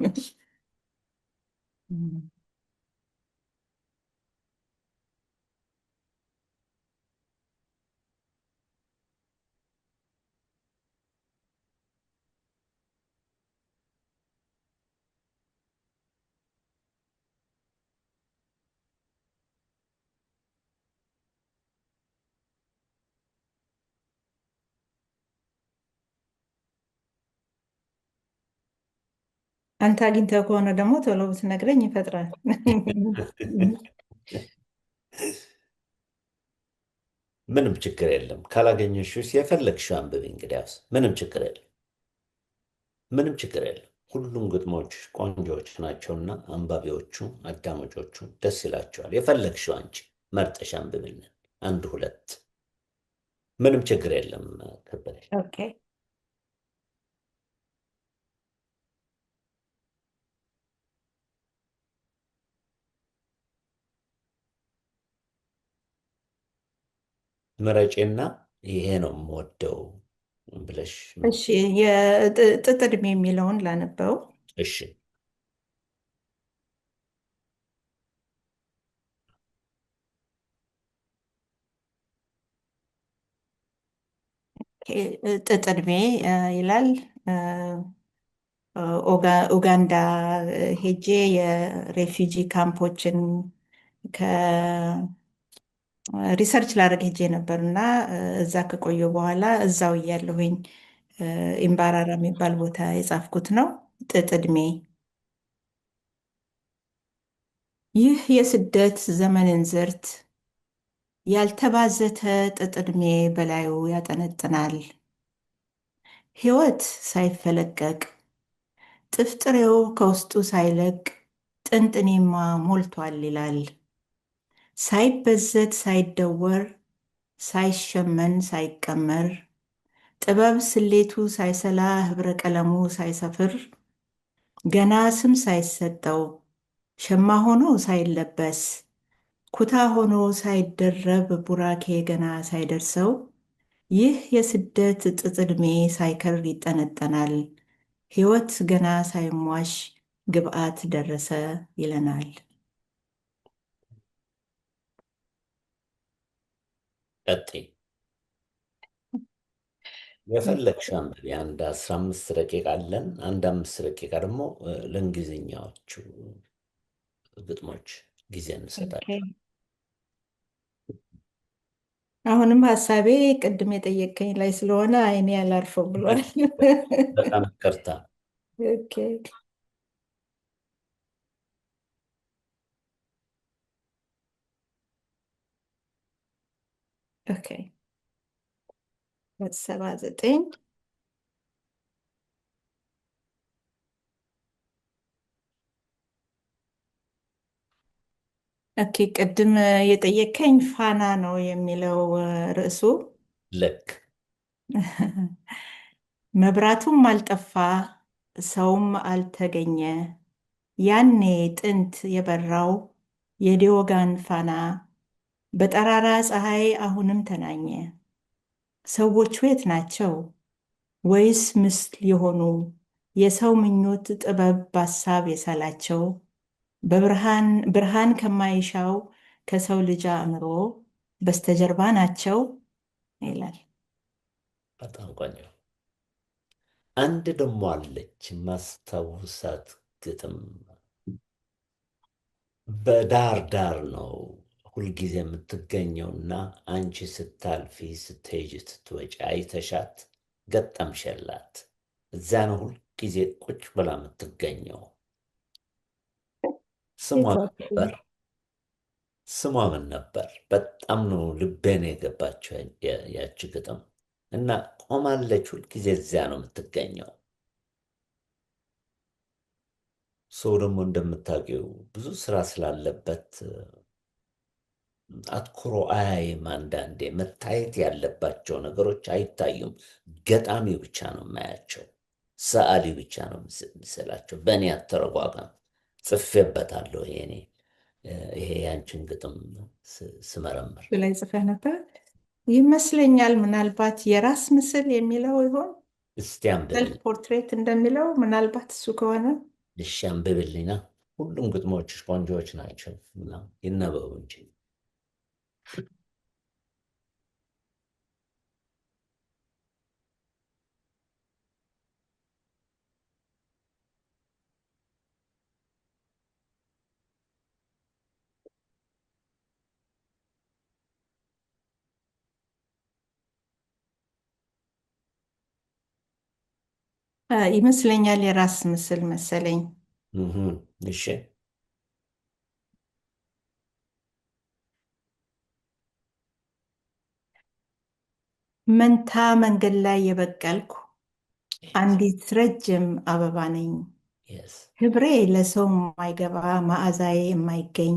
አንተ አግኝተህ ከሆነ ደግሞ ቶሎ ብትነግረኝ ይፈጥራል። ምንም ችግር የለም። ካላገኘሽውስ የፈለግሽው አንብቢ። እንግዲያውስ ምንም ችግር የለም። ምንም ችግር የለም። ሁሉም ግጥሞች ቆንጆዎች ናቸውና አንባቢዎቹ አዳማጮቹ ደስ ይላቸዋል። የፈለግሽው አንቺ መርጠሽ አንብብልን አንድ ሁለት። ምንም ችግር የለም። ከበደሽ ኦኬ። ምረጪና ይሄ ነው የምወደው ብለሽ። እሺ፣ የጥጥ ዕድሜ የሚለውን ላነበው። እሺ። ጥጥ ዕድሜ ይላል። ኡጋንዳ ሄጄ የሬፊጂ ካምፖችን ሪሰርች ላደርግ ሄጄ ነበር እና እዛ ከቆየሁ በኋላ እዛው እያለሁኝ ኢምባራራ የሚባል ቦታ የጻፍኩት ነው። ጥጥ ዕድሜ። ይህ የስደት ዘመንን ዝርት ያልተባዘተ ጥጥ ዕድሜ በላዩ ያጠነጥናል። ሕይወት ሳይፈለቀቅ ጥፍጥሬው ከውስጡ ሳይለቅ ጥንጥኔማ ሞልቷል ይላል። ሳይበዘት ሳይደወር ሳይሸመን ሳይቀመር ጥበብ ስሌቱ ሳይሰላ ህብረ ቀለሙ ሳይሰፍር ገና ስም ሳይሰጠው ሸማ ሆኖ ሳይለበስ ኩታ ሆኖ ሳይደረብ ቡራኬ ገና ሳይደርሰው ይህ የስደት ጥጥ ዕድሜ ሳይከር ይጠነጠናል። ሕይወት ገና ሳይሟሽ ግብአት ደረሰ ይለናል። ቀጥይ። የፈለግሽ አንብቢ። አንድ 15 ደቂቃ አለን። አንድ 5 ደቂቃ ደግሞ ለእንግሊዝኛዎቹ ግጥሞች ጊዜ እንሰጣቸው። አሁንም ሀሳቤ ቅድም የጠየቀኝ ላይ ስለሆነ አይኔ ያላርፈው ብሏል። በጣም ይቅርታ። ኦኬ ኦኬ 79 ኦኬ ቅድም የጠየቀኝ ፋና ነው የሚለው ርዕሱ። ልክ መብራቱም አልጠፋ ሰውም አልተገኘ ያኔ ጥንት የበራው የዲዮጋን ፋና በጠራራ ፀሐይ አሁንም ተናኘ። ሰዎቹ የት ናቸው? ወይስ ምስል የሆኑ የሰው ምኞት ጥበብ በሀሳብ የሳላቸው ብርሃን ከማይሻው ከሰው ልጅ አእምሮ በስተጀርባ ናቸው ይላል። በጣም ቆንጆ። አንድ ደግሞ አለች ማስታውሳት ግጥም። በዳር ዳር ነው ሁልጊዜ የምትገኘውና አንቺ ስታልፊ ስትሄጂ ስትወጪ አይተሻት ገጠምሸላት። እዚያ ነው ሁልጊዜ ቁጭ ብላ የምትገኘው። ስሟ ነበር ስሟ ምን ነበር? በጣም ነው ልቤን የገባቸው ያቺ ግጥም እና ቆማለች። ሁልጊዜ እዚያ ነው የምትገኘው። ሰው ደግሞ እንደምታውቂው ብዙ ስራ ስላለበት አትኩሮ አያይም። አንዳንዴ መታየት ያለባቸው ነገሮች አይታዩም። ገጣሚው ብቻ ነው የማያቸው፣ ሰዓሊ ብቻ ነው ምስላቸው። በእኔ አተረጓጓም ጽፌበታለሁ። ይሄ ያንቺን ግጥም ስመረምር ላይ ጽፈህ ነበር ይመስለኛል። ምናልባት የራስ ምስል የሚለው ይሆን? እስቲ ሰልፍ አንብብል። ፖርትሬት እንደሚለው ምናልባት እሱ ከሆነ እሺ አንብብልኝና። ሁሉም ግጥሞችሽ ቆንጆዎች ናቸው እና ይነበቡ እንጂ። ይመስለኛል የራስ ምስል መሰለኝ። እሺ መንታ መንገድ ላይ የበቀልኩ አንዲት ረጅም አበባ ነኝ። የስ ህብሬ ለሰው የማይገባ መዓዛዬ የማይገኝ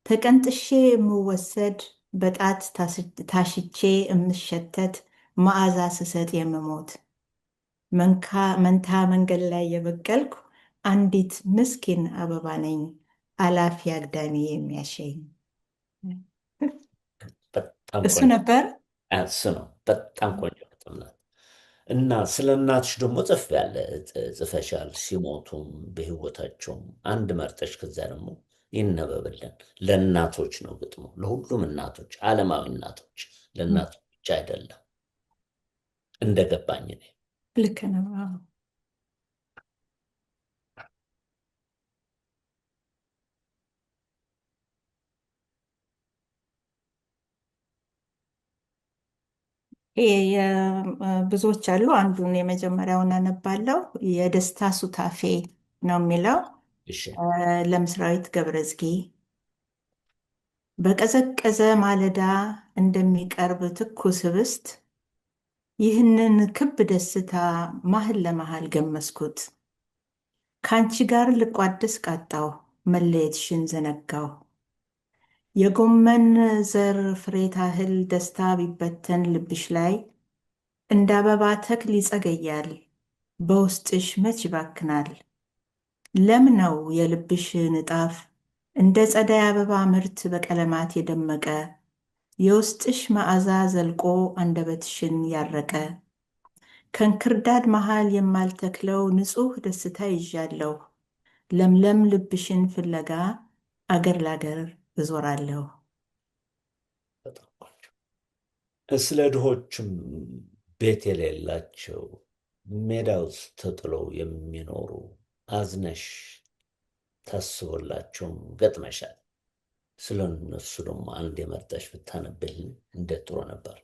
ተቀንጥሼ የምወሰድ በጣት ታሽቼ የምሸተት መዓዛ ስሰጥ የምሞት መንታ መንገድ ላይ የበቀልኩ አንዲት ምስኪን አበባ ነኝ አላፊ አግዳሚ የሚያሸኝ። በጣም እሱ ቆንጆ ነበር። እሱ ነው። በጣም ቆንጆ ግጥም ናት። እና ስለ እናትሽ ደግሞ ጽፈሻል። ሲሞቱም በህይወታቸውም አንድ መርጠሽ ከዛ ደግሞ ይነበብልን። ለእናቶች ነው ግጥሙ፣ ለሁሉም እናቶች፣ ዓለማዊ እናቶች፣ ለእናቶች ብቻ አይደለም እንደገባኝ እኔ። ልክ ነው። አዎ። ብዙዎች አሉ። አንዱን የመጀመሪያውን አነባለው። የደስታ ሱታፌ ነው የሚለው እሺ ለምስራዊት ገብረዝጊ። በቀዘቀዘ ማለዳ እንደሚቀርብ ትኩስ ህብስት ይህንን ክብ ደስታ መሀል ለመሀል ገመስኩት። ከአንቺ ጋር ልቋደስ ቃጣሁ፣ መለየትሽን ዘነጋሁ። የጎመን ዘር ፍሬ ታህል ደስታ ቢበተን ልብሽ ላይ እንደ አበባ ተክል ይጸገያል፣ በውስጥሽ መች ይባክናል። ለም ነው የልብሽ ንጣፍ እንደ ጸደይ አበባ ምርት በቀለማት የደመቀ የውስጥሽ መዓዛ ዘልቆ አንደበትሽን ያረቀ። ከእንክርዳድ መሃል የማልተክለው ንጹሕ ደስታ ይዣለሁ። ለምለም ልብሽን ፍለጋ አገር ላገር እዞራለሁ። በጣም ቆንጆ። ስለ ድሆችም ቤት የሌላቸው ሜዳ ውስጥ ተጥለው የሚኖሩ አዝነሽ ታስቦላቸውም ገጥመሻል። ስለ እነሱ ደግሞ አንድ የመርጠሽ ብታነብልን እንዴት ጥሩ ነበር።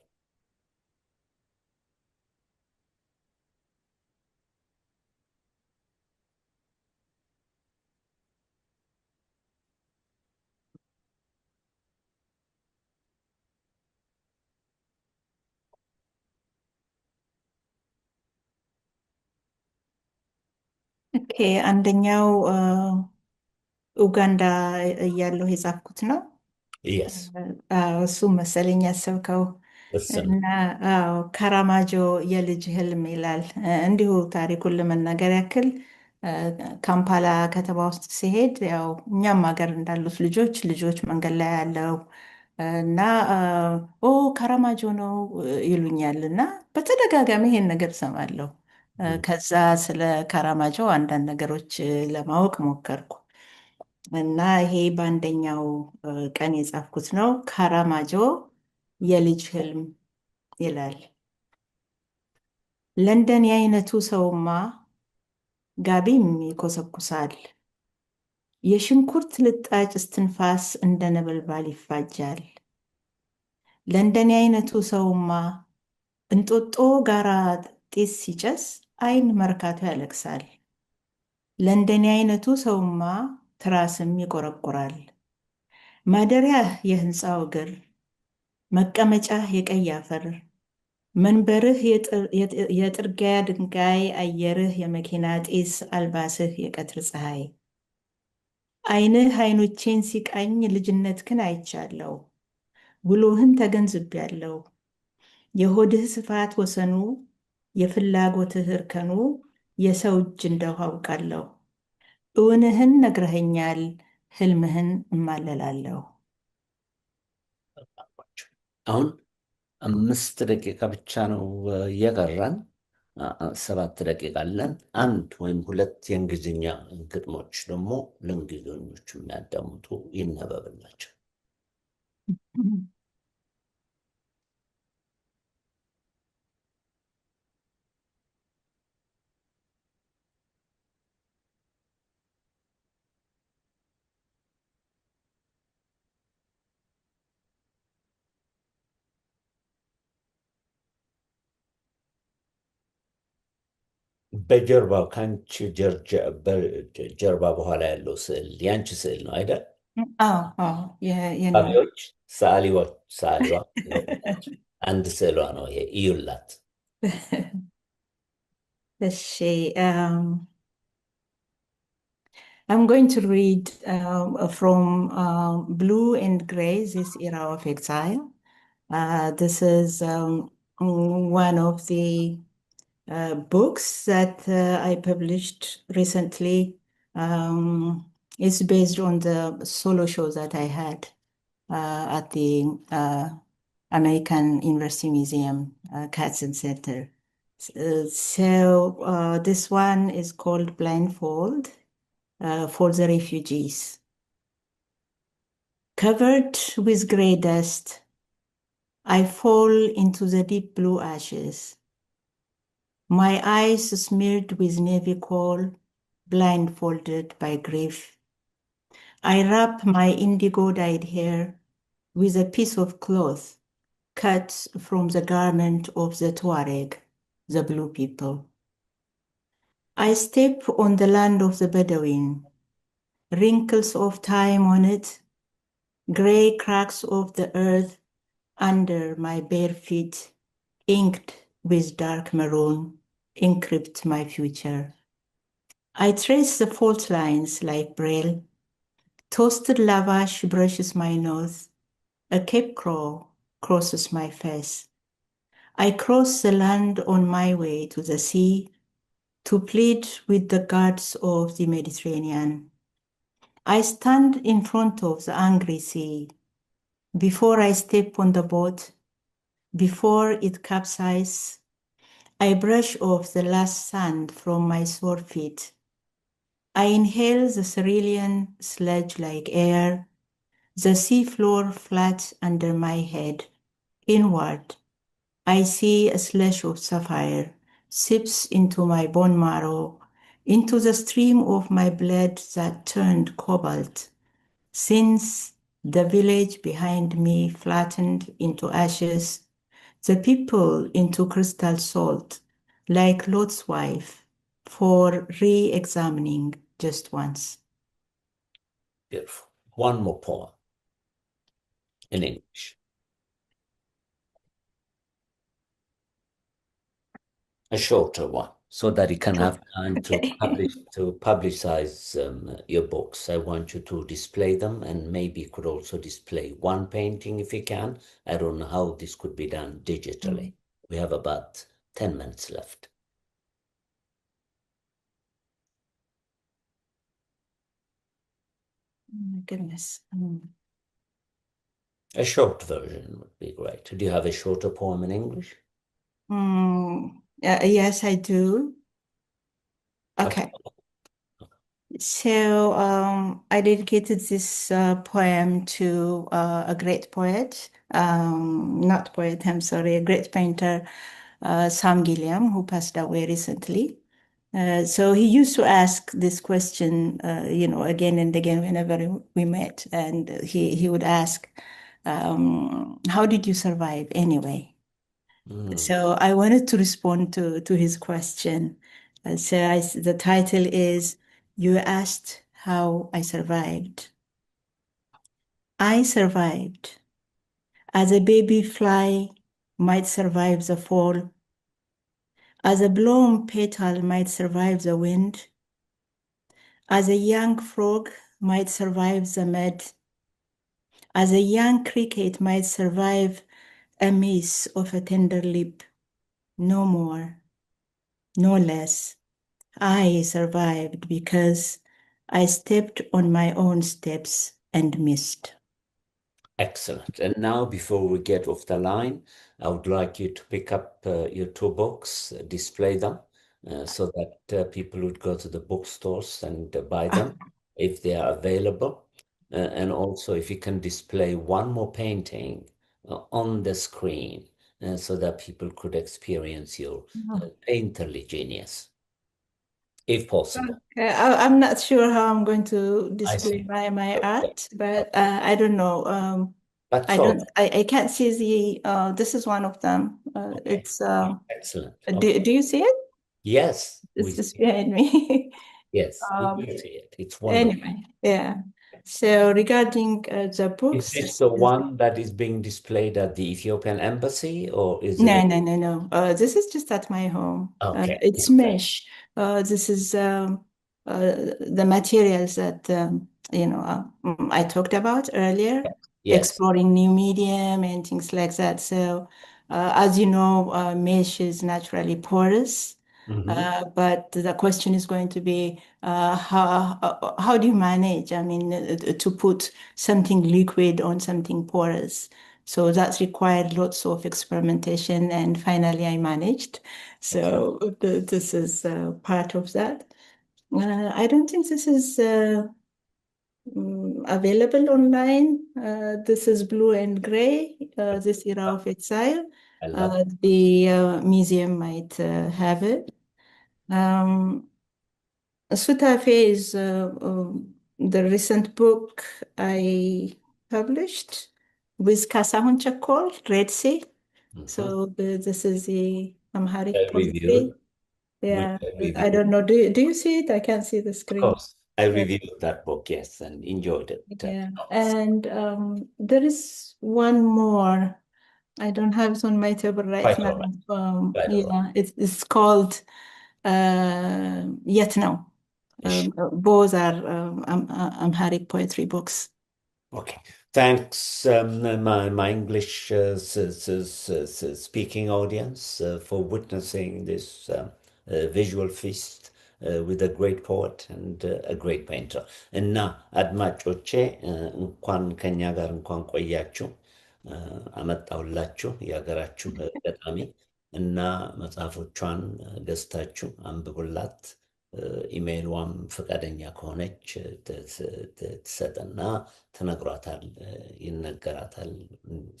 ኦኬ፣ አንደኛው ኡጋንዳ እያለሁ የጻፍኩት ነው። የስ እሱ መሰለኝ ያሰብከው። እስ ነው። እና አዎ፣ ካራማጆ የልጅ ህልም ይላል። እንዲሁ ታሪኩን ለመናገር ያክል ካምፓላ ከተማ ውስጥ ሲሄድ ያው እኛም ሀገር እንዳሉት ልጆች መንገድ ላይ ያለው እና ኦ ካራማጆ ነው ይሉኛል እና በተደጋጋሚ ይሄን ነገር እሰማለሁ። ከዛ ስለ ካራማጆ አንዳንድ ነገሮች ለማወቅ ሞከርኩ እና ይሄ በአንደኛው ቀን የጻፍኩት ነው። ካራማጆ የልጅ ህልም ይላል። ለንደን የአይነቱ ሰውማ ጋቢም ይኮሰኩሳል። የሽንኩርት ልጣጭ እስትንፋስ እንደ ነበልባል ይፋጃል። ለንደን የአይነቱ ሰውማ እንጦጦ ጋራ ጢስ ሲጨስ አይን መርካቶ ያለቅሳል። ለንደን የአይነቱ ሰውማ ትራስም ይቆረቁራል። ማደሪያህ የህንፃው እግር፣ መቀመጫህ የቀይ አፈር፣ መንበርህ የጥርጊያ ድንጋይ፣ አየርህ የመኪና ጢስ፣ አልባስህ የቀትር ፀሐይ። አይንህ አይኖቼን ሲቃኝ ልጅነትህን አይቻለሁ፣ ውሎህን ተገንዝቤያለሁ። የሆድህ ስፋት ወሰኑ፣ የፍላጎትህ እርከኑ፣ የሰው እጅ እንደው አውቃለሁ። እውንህን ነግረኸኛል፣ ህልምህን እማለላለሁ። አሁን 5 ደቂቃ ብቻ ነው የቀረን። 7 ደቂቃ አለን። አንድ ወይም ሁለት የእንግሊዝኛ ግጥሞች ደግሞ ለእንግሊዝኞቹ የሚያዳምጡ ይነበብላቸው። በጀርባው ከአንቺ ጀርባ በኋላ ያለው ስዕል የአንቺ ስዕል ነው አይደል? ሰዓሊዎች ሰዓሊዋ አንድ ስዕሏ ነው ይሄ፣ እዩላት። እሺ፣ I'm going to read from Blue and Gray, This Era of Exile. This is one of the books that I published recently. It's based on the solo show that I had at the American University Museum, Katzen Center. So this one is called Blindfold for the Refugees. Covered with gray dust, I fall into the deep blue ashes. My eyes smeared with navy coal, blindfolded by grief. I wrap my indigo-dyed hair with a piece of cloth cut from the garment of the Tuareg, the blue people. I step on the land of the Bedouin, wrinkles of time on it, gray cracks of the earth under my bare feet, inked with dark maroon, encrypt my future. I trace the fault lines like braille. Toasted lavash brushes my nose. A cape crawl crosses my face. I cross the land on my way to the sea to plead with the gods of the Mediterranean. I stand in front of the angry sea. Before I step on the boat, before it capsizes, I brush off the last sand from my sore feet. I inhale the cerulean sludge-like air, the sea floor flat under my head, inward I see a slash of sapphire sips into my bone marrow, into the stream of my blood that turned cobalt. Since the village behind me flattened into ashes, the people into crystal salt, like Lot's wife, for re-examining just once. Beautiful. One more poem in English. A shorter one, so that you can have time to publicize your books. I want you to display them, and maybe you could also display one painting if you can. I don't know how this could be done digitally. We have about 10 minutes left. Oh my goodness. A short version would be great. Do you have a shorter poem in English? Yes, I do. Okay. So I dedicated this poem to a great poet, not poet, I'm sorry, a great painter, Sam Gilliam, who passed away recently. So he used to ask this question, again and again whenever we met, and he would ask, "How did you survive anyway?" So I wanted to respond to his question. The title is You Asked How I Survived. I survived as a baby fly might survive the fall, as a blown petal might survive the wind, as a young frog might survive the mud, as a young cricket might survive a miss of a tender lip. No more, no less. I survived because I stepped on my own steps and missed. Excellent. And now, before we get off the line, I would like you to pick up your two books, display them, so that people would go to the bookstores and buy them if they are available. And also, if you can display one more painting on the screen so that people could experience your painterly genius, if possible. I'm not sure how I'm going to I display see. my Okay. art, but I don't know. That's all. I can't see this is one of them. Okay. It's Excellent. do you see it? Yes, we It's just see it. behind me. Yes, we Um, do see it. It's wonderful. anyway, yeah. So regarding the Is books, this the one that is being displayed at the Ethiopian embassy, or is no, it? no, no, no. This is just at my home. Okay, It's it's great. mesh. This is the materials that I talked about earlier, Yes. exploring new medium and things like that. So, as you know, mesh is naturally porous. Hmm. But the question is going to be how do you manage? I mean, to put something liquid on something porous. So that required lots of experimentation, and finally I managed. Excellent. So this is part of that. I don't think this is available online. This is Blue and Gray, this era of exile. I love. The museum might have it. Um, Sutafe is the recent book I published with Kasahun Chakol, Red Sea. Mhm. So this is the Amharic I reviewed, poetry. which Yeah, I I reviewed. don't know. Do you see it? I can't see the Of screen. course, I Yeah. reviewed that book, yes, and enjoyed it. Yeah. And there is one more. I don't have it on my table right Quite now. all right. Quite all right. Yeah, it's called Yet No. Ish. Both are Amharic poetry books. Okay. Thanks, my English speaking audience, for witnessing this visual feast with a great poet and a great painter. እና አድማጮቼ እንኳን ከኛ ጋር እንኳን ቆያችሁ። አመጣሁላችሁ የሀገራችሁ ገጣሚ እና መጽሐፎቿን ገዝታችሁ አንብቡላት። ኢሜይሏም ፈቃደኛ ከሆነች ትሰጥና ትነግሯታል፣ ይነገራታል።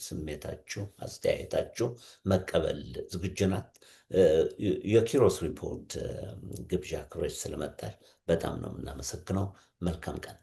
ስሜታችሁ፣ አስተያየታችሁ መቀበል ዝግጁ ናት። የኪሮስ ሪፖርት ግብዣ ክብረሽ ስለመጣች በጣም ነው የምናመሰግነው። መልካም ቀን።